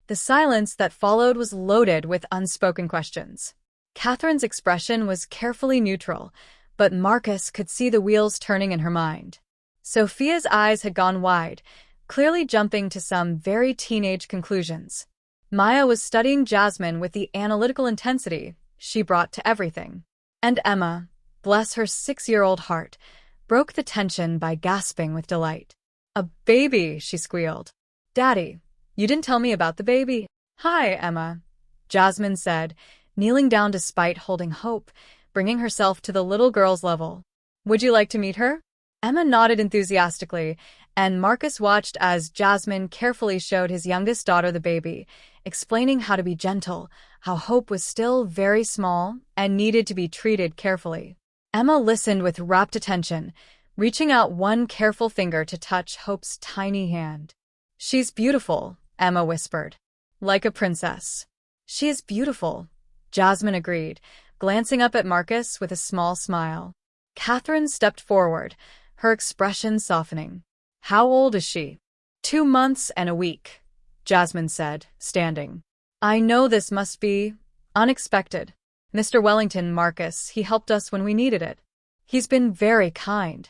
A: The silence that followed was loaded with unspoken questions. Catherine's expression was carefully neutral, but Marcus could see the wheels turning in her mind. Sophia's eyes had gone wide, clearly jumping to some very teenage conclusions. Maya was studying Jasmine with the analytical intensity she brought to everything. And Emma, bless her 6-year-old heart, broke the tension by gasping with delight. "A baby," she squealed. "Daddy, you didn't tell me about the baby." "Hi, Emma," Jasmine said, kneeling down despite holding Hope, bringing herself to the little girl's level. "Would you like to meet her?" Emma nodded enthusiastically, and Marcus watched as Jasmine carefully showed his youngest daughter the baby, explaining how to be gentle, how Hope was still very small and needed to be treated carefully. Emma listened with rapt attention, reaching out one careful finger to touch Hope's tiny hand. "She's beautiful," Emma whispered. "Like a princess." "She is beautiful," Jasmine agreed, glancing up at Marcus with a small smile. Catherine stepped forward, her expression softening. "How old is she?" 2 months and a week, Jasmine said, standing. "I know this must be unexpected. Mr. Wellington, Marcus, he helped us when we needed it. He's been very kind."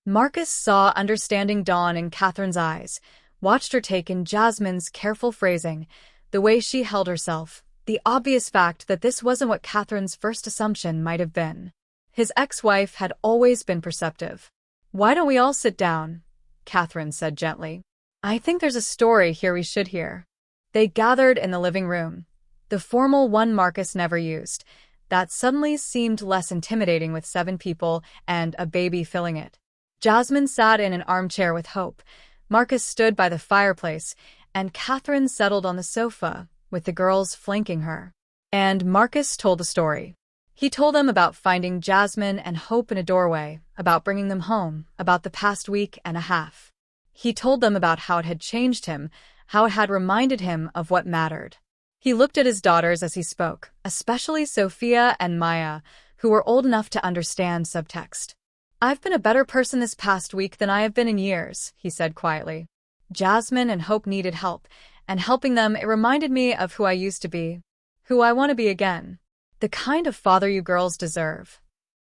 A: Marcus saw understanding dawn in Catherine's eyes, watched her take in Jasmine's careful phrasing, the way she held herself, the obvious fact that this wasn't what Catherine's first assumption might have been. His ex-wife had always been perceptive. "Why don't we all sit down?" Catherine said gently. "I think there's a story here we should hear." They gathered in the living room, the formal one Marcus never used, that suddenly seemed less intimidating with 7 people and a baby filling it. Jasmine sat in an armchair with Hope, Marcus stood by the fireplace, and Catherine settled on the sofa, with the girls flanking her. And Marcus told the story. He told them about finding Jasmine and Hope in a doorway, about bringing them home, about the past week and a half. He told them about how it had changed him, how it had reminded him of what mattered. He looked at his daughters as he spoke, especially Sophia and Maya, who were old enough to understand subtext. I've been a better person this past week than I have been in years, he said quietly. Jasmine and Hope needed help, and helping them, it reminded me of who I used to be, who I want to be again. The kind of father you girls deserve.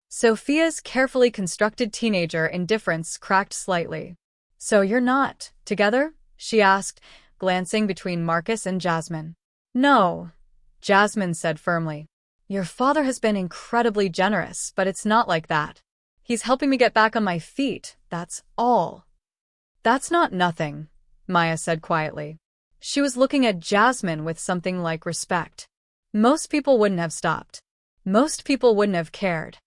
A: Sophia's carefully constructed teenager indifference cracked slightly. So you're not together? She asked, glancing between Marcus and Jasmine. No, Jasmine said firmly. Your father has been incredibly generous, but it's not like that. He's helping me get back on my feet, that's all. That's not nothing, Maya said quietly. She was looking at Jasmine with something like respect. Most people wouldn't have stopped. Most people wouldn't have cared.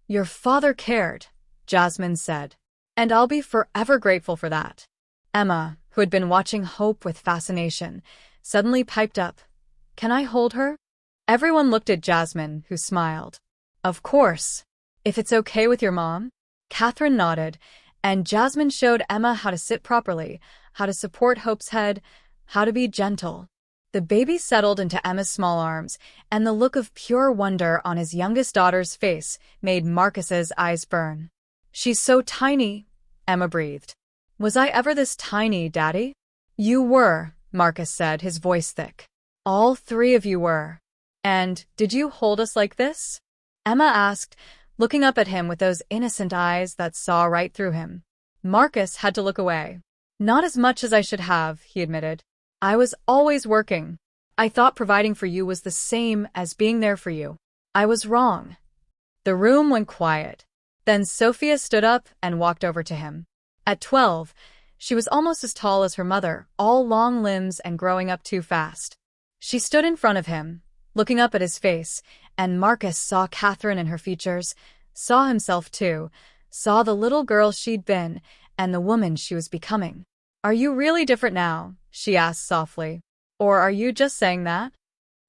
A: Your father cared, Jasmine said. And I'll be forever grateful for that. Emma, who had been watching Hope with fascination, suddenly piped up. Can I hold her? Everyone looked at Jasmine, who smiled. Of course. If it's okay with your mom? Catherine nodded, and Jasmine showed Emma how to sit properly, how to support Hope's head, how to be gentle. The baby settled into Emma's small arms, and the look of pure wonder on his youngest daughter's face made Marcus's eyes burn. She's so tiny, Emma breathed. Was I ever this tiny, Daddy? You were, Marcus said, his voice thick. All three of you were. And did you hold us like this? Emma asked, looking up at him with those innocent eyes that saw right through him. Marcus had to look away. Not as much as I should have, he admitted. I was always working. I thought providing for you was the same as being there for you. I was wrong. The room went quiet. Then Sophia stood up and walked over to him. At 12, she was almost as tall as her mother, all long limbs and growing up too fast. She stood in front of him, looking up at his face, and Marcus saw Catherine in her features, saw himself too, saw the little girl she'd been, and the woman she was becoming. Are you really different now? She asked softly. Or are you just saying that?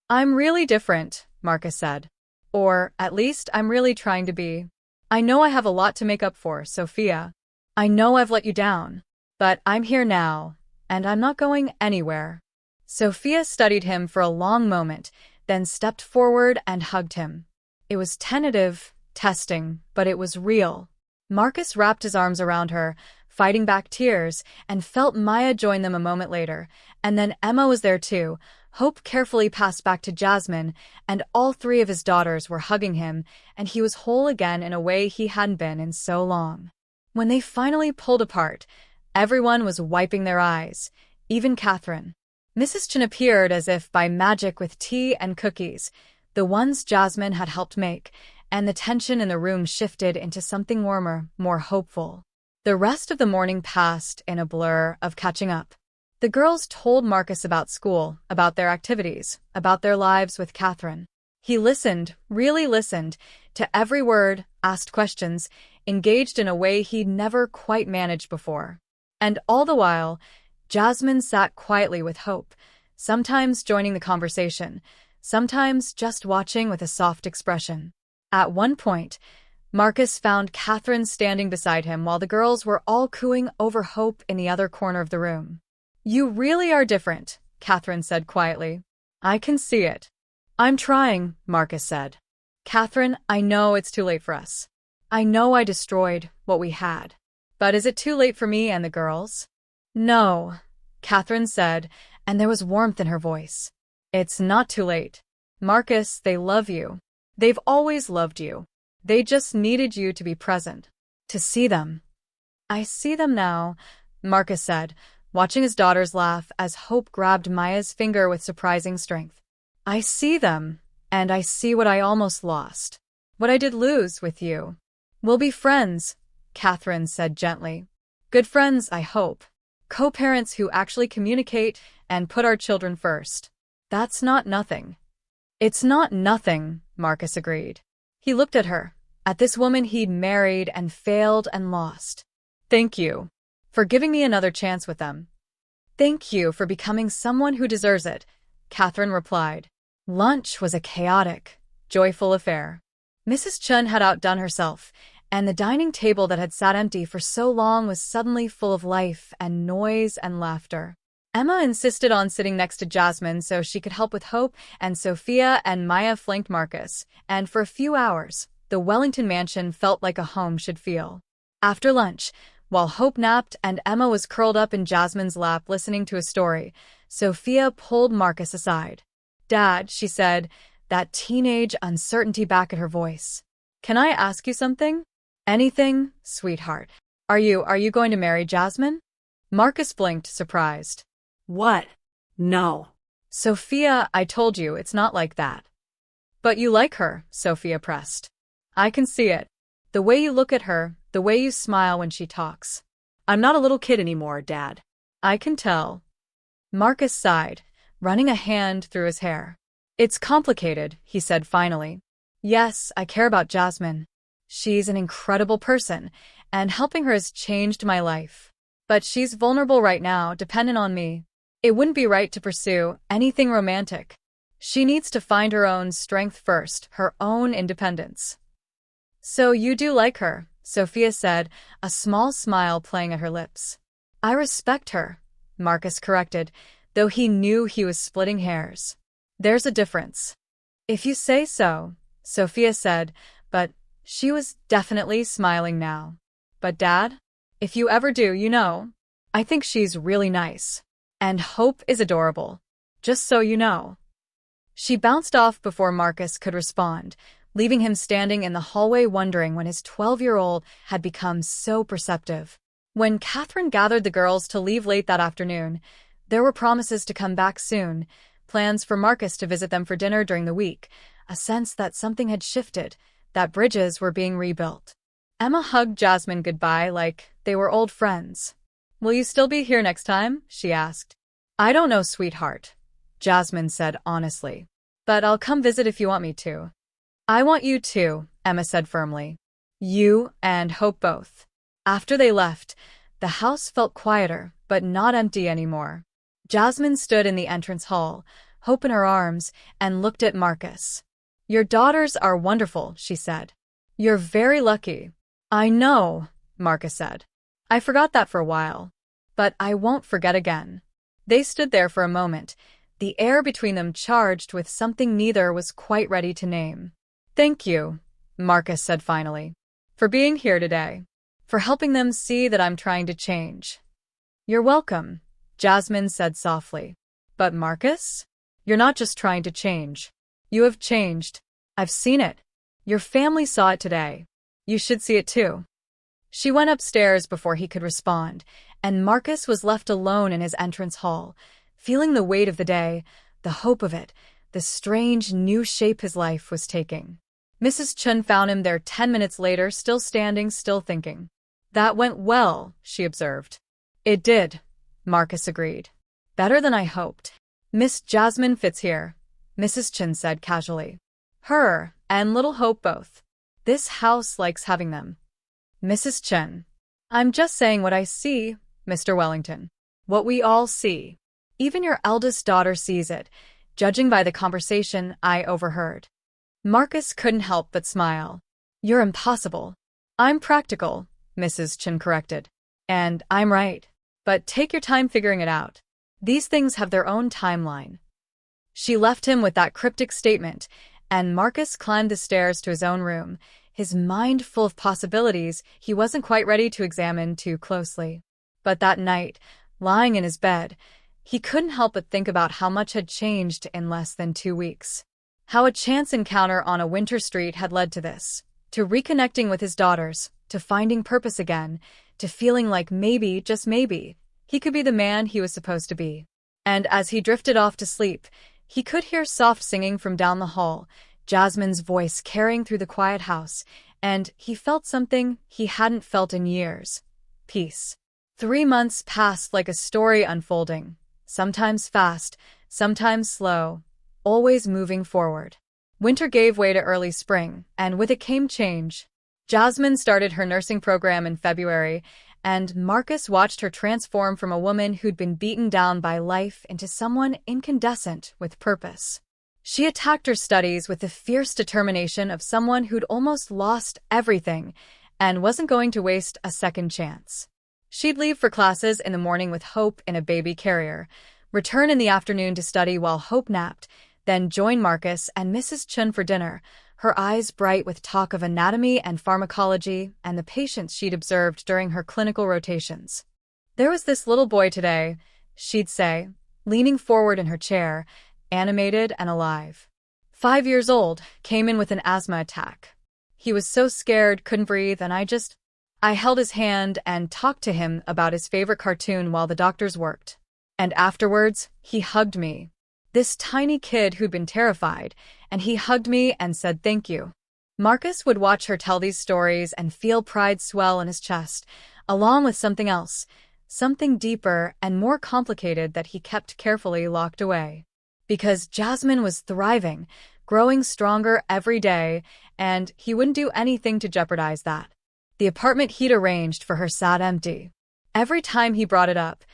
A: I'm really different, Marcus said. Or, at least, I'm really trying to be. I know I have a lot to make up for, Sophia. I know I've let you down. But I'm here now, and I'm not going anywhere. Sophia studied him for a long moment, then stepped forward and hugged him. It was tentative, testing, but it was real. Marcus wrapped his arms around her, fighting back tears, and felt Maya join them a moment later, and then Emma was there too. Hope carefully passed back to Jasmine, and all three of his daughters were hugging him, and he was whole again in a way he hadn't been in so long. When they finally pulled apart, everyone was wiping their eyes, even Catherine. Mrs. Chen appeared as if by magic with tea and cookies, the ones Jasmine had helped make, and the tension in the room shifted into something warmer, more hopeful. The rest of the morning passed in a blur of catching up. The girls told Marcus about school, about their activities, about their lives with Catherine. He listened, really listened, to every word, asked questions, engaged in a way he'd never quite managed before. And all the while, Jasmine sat quietly with Hope, sometimes joining the conversation, sometimes just watching with a soft expression. At one point, Marcus found Catherine standing beside him while the girls were all cooing over Hope in the other corner of the room. You really are different, Catherine said quietly. I can see it. I'm trying, Marcus said. Catherine, I know it's too late for us. I know I destroyed what we had. But is it too late for me and the girls? No, Catherine said, and there was warmth in her voice. It's not too late. Marcus, they love you. They've always loved you. They just needed you to be present, to see them. I see them now, Marcus said, watching his daughters laugh as Hope grabbed Maya's finger with surprising strength. I see them, and I see what I almost lost. What I did lose with you. We'll be friends, Catherine said gently. Good friends, I hope. Co-parents who actually communicate and put our children first. That's not nothing. It's not nothing, Marcus agreed. He looked at her, at this woman he'd married and failed and lost. Thank you for giving me another chance with them. Thank you for becoming someone who deserves it, Catherine replied. Lunch was a chaotic, joyful affair. Mrs. Chen had outdone herself, and the dining table that had sat empty for so long was suddenly full of life and noise and laughter. Emma insisted on sitting next to Jasmine so she could help with Hope, and Sophia and Maya flanked Marcus, and for a few hours, the Wellington mansion felt like a home should feel. After lunch, while Hope napped and Emma was curled up in Jasmine's lap listening to a story, Sophia pulled Marcus aside. "Dad," she said, that teenage uncertainty back at her voice. "Can I ask you something?" "Anything, sweetheart." Are you going to marry Jasmine?" Marcus blinked, surprised.
B: "What? No."
A: "Sophia, I told you, it's not like that." "But you like her," Sophia pressed. "I can see it. The way you look at her, the way you smile when she talks."
B: "I'm not a little kid anymore, Dad."
A: "I can tell." Marcus sighed, running a hand through his hair. "It's complicated," he said finally. "Yes, I care about Jasmine. She's an incredible person, and helping her has changed my life. But she's vulnerable right now, dependent on me. It wouldn't be right to pursue anything romantic. She needs to find her own strength first, her own independence." "So you do like her," Sophia said, a small smile playing at her lips. "I respect her," Marcus corrected, though he knew he was splitting hairs. "There's a difference." "If you say so," Sophia said, but she was definitely smiling now. "But Dad, if you ever do, I think she's really nice. And Hope is adorable. Just so you know." She bounced off before Marcus could respond, leaving him standing in the hallway wondering when his 12-year-old had become so perceptive. When Catherine gathered the girls to leave late that afternoon, there were promises to come back soon, plans for Marcus to visit them for dinner during the week, a sense that something had shifted, that bridges were being rebuilt. Emma hugged Jasmine goodbye like they were old friends. "Will you still be here next time?" she asked. "I don't know, sweetheart," Jasmine said honestly. "But I'll come visit if you want me to." "I want you to," Emma said firmly. "You and Hope both." After they left, the house felt quieter, but not empty anymore. Jasmine stood in the entrance hall, Hope in her arms, and looked at Marcus. "Your daughters are wonderful," she said. "You're very lucky." "I know," Marcus said. "I forgot that for a while. But I won't forget again." They stood there for a moment, the air between them charged with something neither was quite ready to name. "Thank you," Marcus said finally, "for being here today, for helping them see that I'm trying to change." "You're welcome," Jasmine said softly. "But Marcus, you're not just trying to change. You have changed. I've seen it. Your family saw it today. You should see it too." She went upstairs before he could respond, and Marcus was left alone in his entrance hall, feeling the weight of the day, the hope of it, the strange new shape his life was taking. Mrs. Chun found him there 10 minutes later, still standing, still thinking. "That went well," she observed. "It did," Marcus agreed. "Better than I hoped." "Miss Jasmine Fitz here," Mrs. Chun said casually. "Her and little Hope both. This house likes having them." Mrs. Chun: "I'm just saying what I see, Mr. Wellington. What we all see. Even your eldest daughter sees it, judging by the conversation I overheard." Marcus couldn't help but smile. "You're impossible." "I'm practical," Mrs. Chun corrected. "And I'm right. But take your time figuring it out. These things have their own timeline." She left him with that cryptic statement, and Marcus climbed the stairs to his own room, his mind full of possibilities he wasn't quite ready to examine too closely. But that night, lying in his bed, he couldn't help but think about how much had changed in less than 2 weeks. How a chance encounter on a winter street had led to this, to reconnecting with his daughters, to finding purpose again, to feeling like maybe, just maybe, he could be the man he was supposed to be. And as he drifted off to sleep, he could hear soft singing from down the hall, Jasmine's voice carrying through the quiet house, and he felt something he hadn't felt in years: peace. 3 months passed like a story unfolding, sometimes fast, sometimes slow, always moving forward. Winter gave way to early spring, and with it came change. Jasmine started her nursing program in February, and Marcus watched her transform from a woman who'd been beaten down by life into someone incandescent with purpose. She attacked her studies with the fierce determination of someone who'd almost lost everything and wasn't going to waste a second chance. She'd leave for classes in the morning with Hope in a baby carrier, return in the afternoon to study while Hope napped, then join Marcus and Mrs. Chun for dinner, her eyes bright with talk of anatomy and pharmacology and the patients she'd observed during her clinical rotations. "There was this little boy today," she'd say, leaning forward in her chair, animated and alive. 5 years old, came in with an asthma attack. He was so scared, couldn't breathe, and I held his hand and talked to him about his favorite cartoon while the doctors worked. And afterwards, he hugged me. This tiny kid who'd been terrified, and he hugged me and said thank you." Marcus would watch her tell these stories and feel pride swell in his chest, along with something else, something deeper and more complicated that he kept carefully locked away. Because Jasmine was thriving, growing stronger every day, and he wouldn't do anything to jeopardize that. The apartment he'd arranged for her sat empty. Every time he brought it up,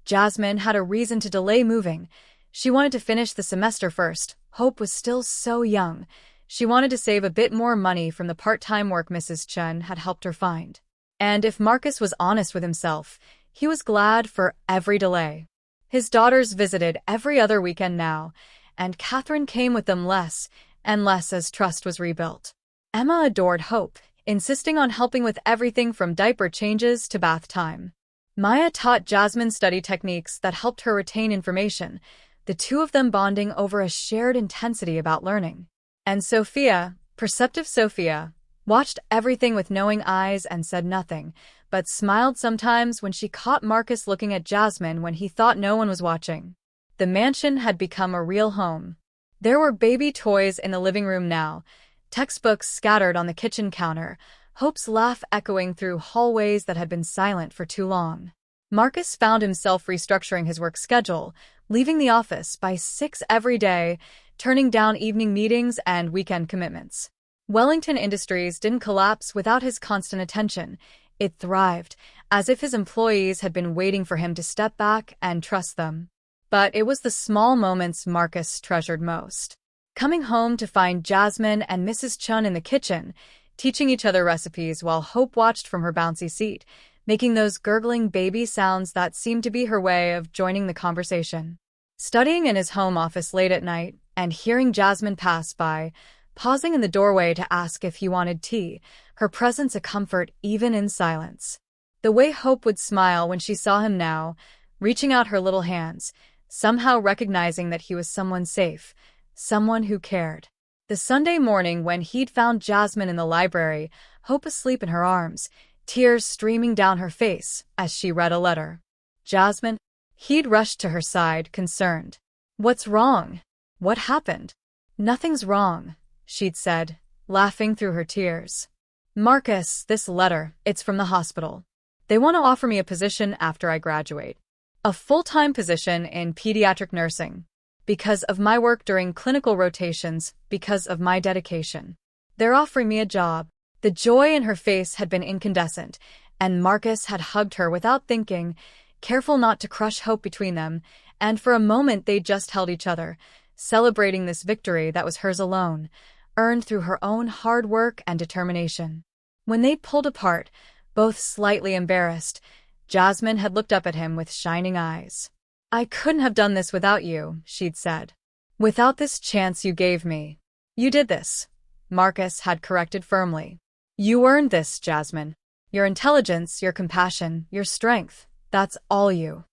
A: Jasmine had a reason to delay moving. She wanted to finish the semester first. Hope was still so young. She wanted to save a bit more money from the part-time work Mrs. Chun had helped her find. And if Marcus was honest with himself, he was glad for every delay. His daughters visited every other weekend now, and Catherine came with them less and less as trust was rebuilt. Emma adored Hope, insisting on helping with everything from diaper changes to bath time. Maya taught Jasmine study techniques that helped her retain information, the two of them bonding over a shared intensity about learning. And Sophia, perceptive Sophia, watched everything with knowing eyes and said nothing, but smiled sometimes when she caught Marcus looking at Jasmine when he thought no one was watching. The mansion had become a real home. There were baby toys in the living room now, textbooks scattered on the kitchen counter, Hope's laugh echoing through hallways that had been silent for too long. Marcus found himself restructuring his work schedule, leaving the office by 6 every day, turning down evening meetings and weekend commitments. Wellington Industries didn't collapse without his constant attention. It thrived, as if his employees had been waiting for him to step back and trust them. But it was the small moments Marcus treasured most. Coming home to find Jasmine and Mrs. Chun in the kitchen, teaching each other recipes while Hope watched from her bouncy seat, making those gurgling baby sounds that seemed to be her way of joining the conversation. Studying in his home office late at night and hearing Jasmine pass by, pausing in the doorway to ask if he wanted tea, her presence a comfort even in silence. The way Hope would smile when she saw him now, reaching out her little hands, somehow recognizing that he was someone safe, someone who cared. The Sunday morning when he'd found Jasmine in the library, Hope asleep in her arms, tears streaming down her face as she read a letter. "Jasmine?" He'd rushed to her side, concerned. "What's wrong? What happened?" "Nothing's wrong," she'd said, laughing through her tears. "Marcus, this letter, it's from the hospital. They want to offer me a position after I graduate. A full-time position in pediatric nursing. Because of my work during clinical rotations, because of my dedication. They're offering me a job." The joy in her face had been incandescent, and Marcus had hugged her without thinking, careful not to crush hope between them, and for a moment they just held each other, celebrating this victory that was hers alone, earned through her own hard work and determination. When they pulled apart, both slightly embarrassed, Jasmine had looked up at him with shining eyes. "I couldn't have done this without you," she'd said. "Without this chance you gave me." "You did this," Marcus had corrected firmly. "You earned this, Jasmine. Your intelligence, your compassion, your strength, that's all you."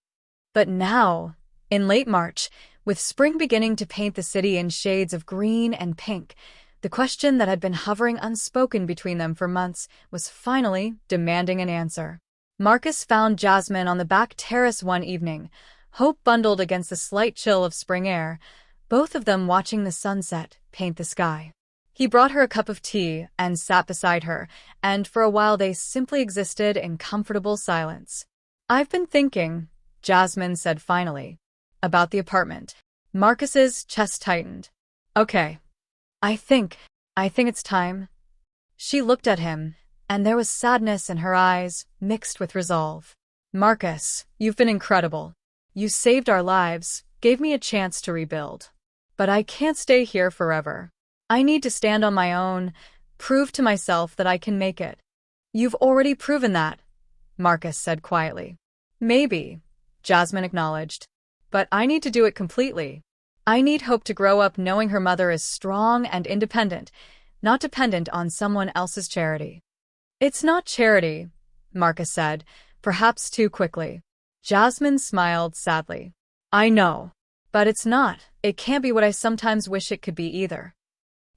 A: But now, in late March, with spring beginning to paint the city in shades of green and pink, the question that had been hovering unspoken between them for months was finally demanding an answer. Marcus found Jasmine on the back terrace one evening, Hope bundled against the slight chill of spring air, both of them watching the sunset paint the sky. He brought her a cup of tea and sat beside her, and for a while they simply existed in comfortable silence. "I've been thinking," Jasmine said finally, "about the apartment." Marcus's chest tightened. "Okay. I think it's time." She looked at him, and there was sadness in her eyes, mixed with resolve. "Marcus, you've been incredible. You saved our lives, gave me a chance to rebuild. But I can't stay here forever. I need to stand on my own, prove to myself that I can make it." "You've already proven that," Marcus said quietly. "Maybe," Jasmine acknowledged. "But I need to do it completely. I need Hope to grow up knowing her mother is strong and independent, not dependent on someone else's charity. It's not charity, Marcus said, perhaps too quickly. Jasmine smiled sadly. I know. But it's not. It can't be what I sometimes wish it could be either.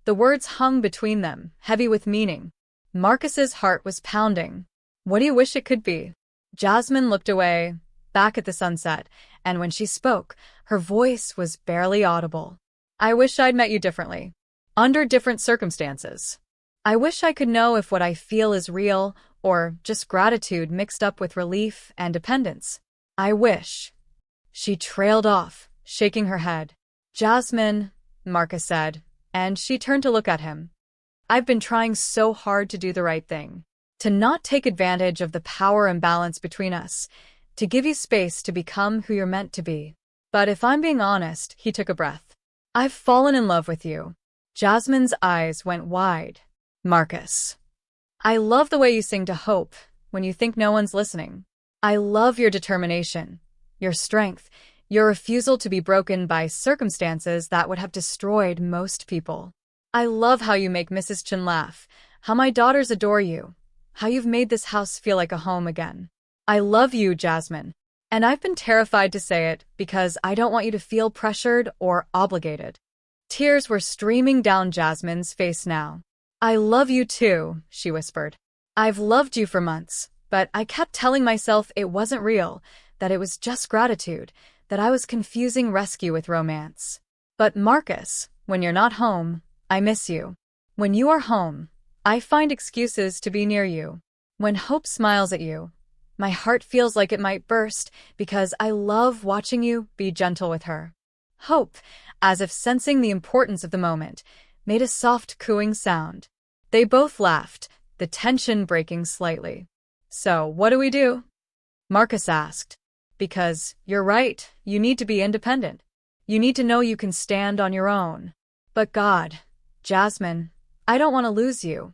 A: The words hung between them, heavy with meaning. Marcus's heart was pounding. What do you wish it could be? Jasmine looked away, back at the sunset, and when she spoke, her voice was barely audible. I wish I'd met you differently. Under different circumstances. I wish I could know if what I feel is real, or just gratitude mixed up with relief and dependence. I wish. She trailed off, shaking her head. Jasmine, Marcus said, and she turned to look at him. I've been trying so hard to do the right thing. To not take advantage of the power imbalance between us. To give you space to become who you're meant to be. But if I'm being honest, he took a breath. I've fallen in love with you. Jasmine's eyes went wide. Marcus. I love the way you sing to Hope when you think no one's listening. I love your determination, your strength, your refusal to be broken by circumstances that would have destroyed most people. I love how you make Mrs. Chen laugh, how my daughters adore you, how you've made this house feel like a home again. I love you, Jasmine. And I've been terrified to say it because I don't want you to feel pressured or obligated. Tears were streaming down Jasmine's face now. I love you too, she whispered. I've loved you for months, but I kept telling myself it wasn't real, that it was just gratitude, that I was confusing rescue with romance. But Marcus, when you're not home, I miss you. When you are home, I find excuses to be near you. When Hope smiles at you, my heart feels like it might burst because I love watching you be gentle with her. Hope, as if sensing the importance of the moment, made a soft cooing sound. They both laughed, the tension breaking slightly. So, what do we do? Marcus asked. Because, you're right, you need to be independent. You need to know you can stand on your own. But God, Jasmine, I don't want to lose you.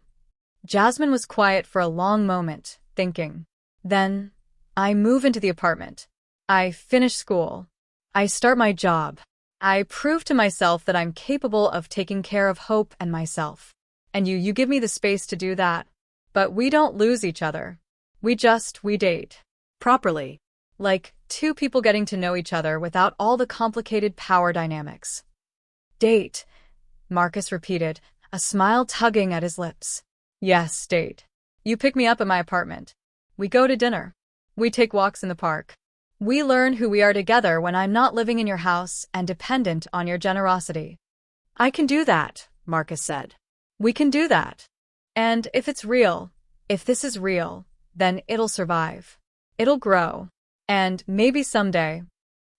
A: Jasmine was quiet for a long moment, thinking. Then, I move into the apartment. I finish school. I start my job. I prove to myself that I'm capable of taking care of Hope and myself. And you give me the space to do that. But we don't lose each other. We date. Properly. Like two people getting to know each other without all the complicated power dynamics. Date, Marcus repeated, a smile tugging at his lips. Yes, date. You pick me up at my apartment. We go to dinner. We take walks in the park. We learn who we are together when I'm not living in your house and dependent on your generosity. I can do that, Marcus said. We can do that. And if it's real, if this is real, then it'll survive. It'll grow. And maybe someday.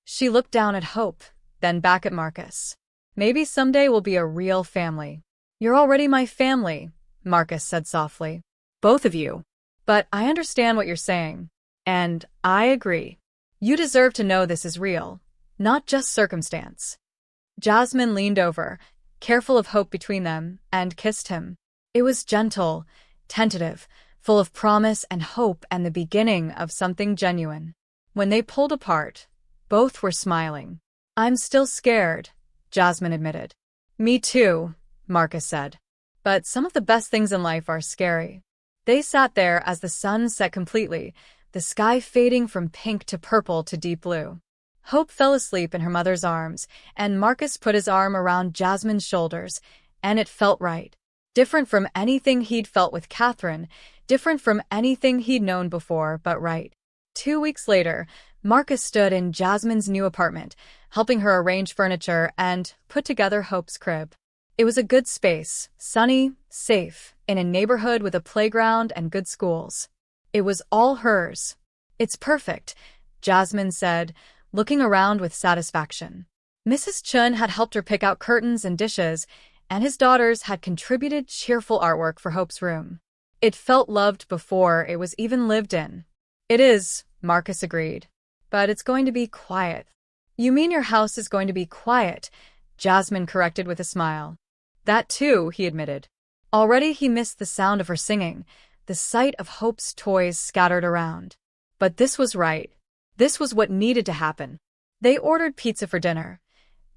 A: She looked down at Hope, then back at Marcus. Maybe someday we'll be a real family. You're already my family, Marcus said softly. Both of you. But I understand what you're saying. And I agree. You deserve to know this is real, not just circumstance. Jasmine leaned over, careful of Hope between them, and kissed him. It was gentle, tentative, full of promise and hope and the beginning of something genuine. When they pulled apart, both were smiling. I'm still scared, Jasmine admitted. Me too, Marcus said. But some of the best things in life are scary. They sat there as the sun set completely, the sky fading from pink to purple to deep blue. Hope fell asleep in her mother's arms, and Marcus put his arm around Jasmine's shoulders, and it felt right. Different from anything he'd felt with Catherine, different from anything he'd known before, but right. 2 weeks later, Marcus stood in Jasmine's new apartment, helping her arrange furniture and put together Hope's crib. It was a good space, sunny, safe, in a neighborhood with a playground and good schools. It was all hers. It's perfect, Jasmine said, looking around with satisfaction. Mrs. Chun had helped her pick out curtains and dishes, and his daughters had contributed cheerful artwork for Hope's room. It felt loved before it was even lived in. It is, Marcus agreed. But it's going to be quiet. You mean your house is going to be quiet, Jasmine corrected with a smile. That too, he admitted. Already he missed the sound of her singing, the sight of Hope's toys scattered around. But this was right. This was what needed to happen. They ordered pizza for dinner.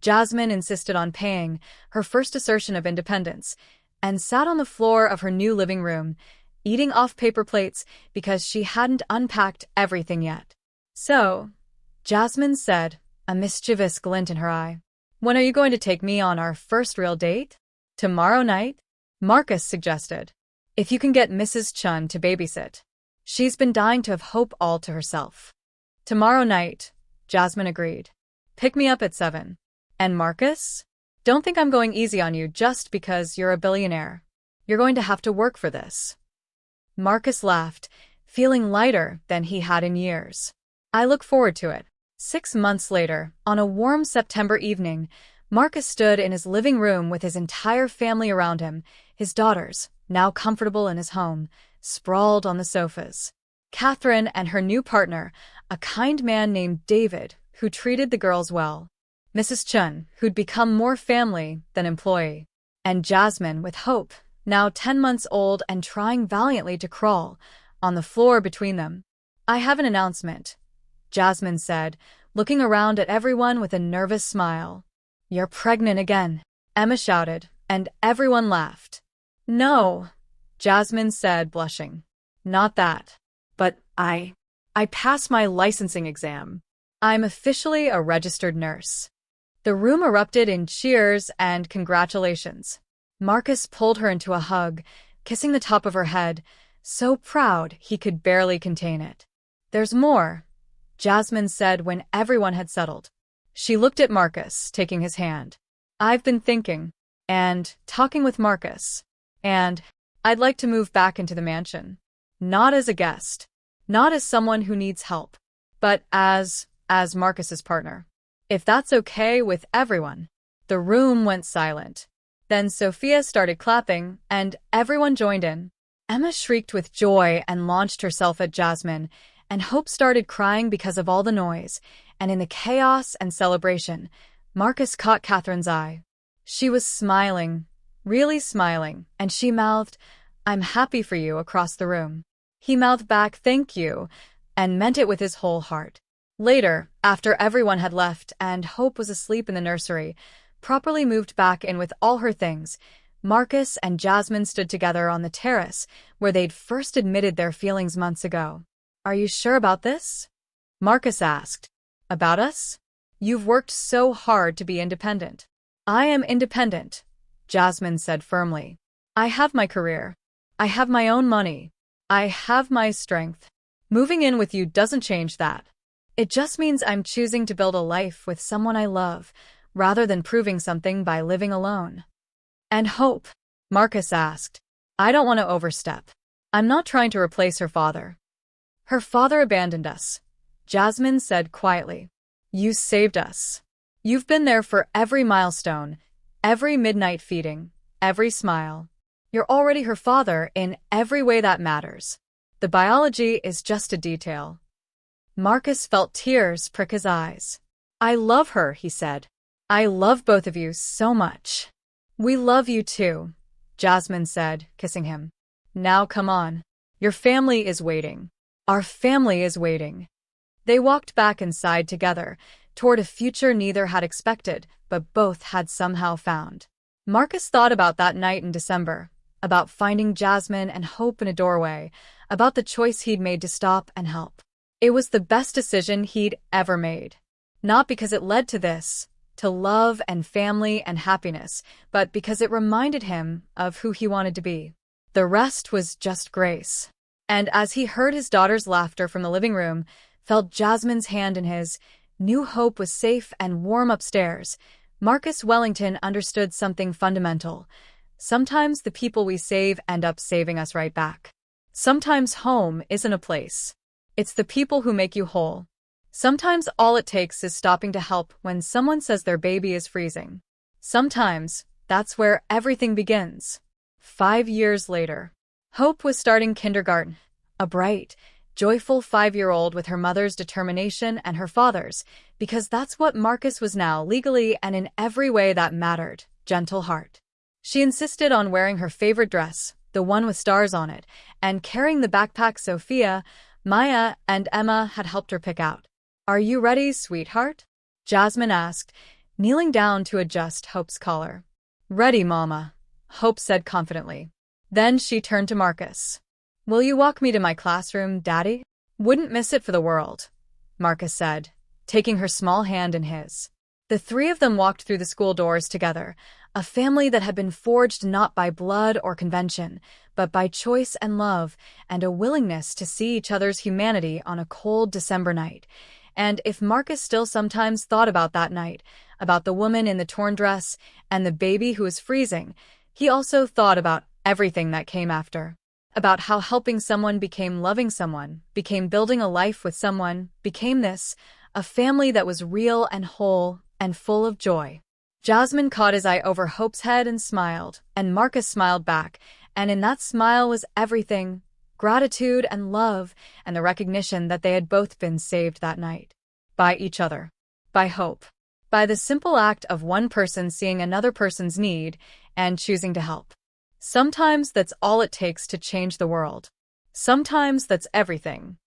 A: Jasmine insisted on paying, her first assertion of independence, and sat on the floor of her new living room, eating off paper plates because she hadn't unpacked everything yet. "So," Jasmine said, a mischievous glint in her eye, "when are you going to take me on our first real date?" "Tomorrow night?" Marcus suggested. "If you can get Mrs. Chun to babysit. She's been dying to have Hope all to herself." "Tomorrow night," Jasmine agreed. "Pick me up at 7. And Marcus? Don't think I'm going easy on you just because you're a billionaire. You're going to have to work for this." Marcus laughed, feeling lighter than he had in years. "I look forward to it." 6 months later, on a warm September evening, Marcus stood in his living room with his entire family around him, his daughters, now comfortable in his home, sprawled on the sofas. Catherine and her new partner, a kind man named David, who treated the girls well. Mrs. Chun, who'd become more family than employee. And Jasmine with Hope, now 10 months old and trying valiantly to crawl, on the floor between them. "I have an announcement," Jasmine said, looking around at everyone with a nervous smile. "You're pregnant again," Emma shouted, and everyone laughed. "No," Jasmine said, blushing. "Not that. But I passed my licensing exam. I'm officially a registered nurse." The room erupted in cheers and congratulations. Marcus pulled her into a hug, kissing the top of her head, so proud he could barely contain it. "There's more," Jasmine said when everyone had settled. She looked at Marcus, taking his hand. "I've been thinking, and talking with Marcus, and I'd like to move back into the mansion. Not as a guest, not as someone who needs help, but as Marcus's partner. If that's okay with everyone." The room went silent. Then Sophia started clapping, and everyone joined in. Emma shrieked with joy and launched herself at Jasmine, and Hope started crying because of all the noise, and in the chaos and celebration, Marcus caught Catherine's eye. She was smiling, really smiling, and she mouthed, "I'm happy for you," across the room. He mouthed back, "Thank you," and meant it with his whole heart. Later, after everyone had left and Hope was asleep in the nursery, properly moved back in with all her things, Marcus and Jasmine stood together on the terrace where they'd first admitted their feelings months ago. "Are you sure about this?" Marcus asked. "About us? You've worked so hard to be independent." "I am independent," Jasmine said firmly. "I have my career. I have my own money. I have my strength. Moving in with you doesn't change that. It just means I'm choosing to build a life with someone I love, rather than proving something by living alone." "And Hope?" Marcus asked. "I don't want to overstep. I'm not trying to replace her father." "Her father abandoned us," Jasmine said quietly. "You saved us. You've been there for every milestone, every midnight feeding, every smile. You're already her father in every way that matters. The biology is just a detail." Marcus felt tears prick his eyes. "I love her," he said. "I love both of you so much." "We love you too," Jasmine said, kissing him. "Now come on. Your family is waiting. Our family is waiting." They walked back inside together, toward a future neither had expected, but both had somehow found. Marcus thought about that night in December, about finding Jasmine and Hope in a doorway, about the choice he'd made to stop and help. It was the best decision he'd ever made. Not because it led to this, to love and family and happiness, but because it reminded him of who he wanted to be. The rest was just grace. And as he heard his daughter's laughter from the living room, felt Jasmine's hand in his, knew Hope was safe and warm upstairs, Marcus Wellington understood something fundamental. Sometimes the people we save end up saving us right back. Sometimes home isn't a place. It's the people who make you whole. Sometimes all it takes is stopping to help when someone says their baby is freezing. Sometimes that's where everything begins. 5 years later, Hope was starting kindergarten, a bright, joyful 5-year-old with her mother's determination and her father's, because that's what Marcus was now legally and in every way that mattered, gentle heart. She insisted on wearing her favorite dress, the one with stars on it, and carrying the backpack Sophia, Maya, and Emma had helped her pick out. "Are you ready, sweetheart?" Jasmine asked, kneeling down to adjust Hope's collar. "Ready, Mama," Hope said confidently. Then she turned to Marcus. "Will you walk me to my classroom, Daddy?" "Wouldn't miss it for the world," Marcus said, taking her small hand in his. The three of them walked through the school doors together, a family that had been forged not by blood or convention, but by choice and love, and a willingness to see each other's humanity on a cold December night. And if Marcus still sometimes thought about that night, about the woman in the torn dress and the baby who was freezing, he also thought about everything that came after. About how helping someone became loving someone, became building a life with someone, became this, a family that was real and whole and full of joy. Jasmine caught his eye over Hope's head and smiled, and Marcus smiled back, and in that smile was everything, gratitude and love, and the recognition that they had both been saved that night. By each other. By hope. By the simple act of one person seeing another person's need and choosing to help. Sometimes that's all it takes to change the world. Sometimes that's everything.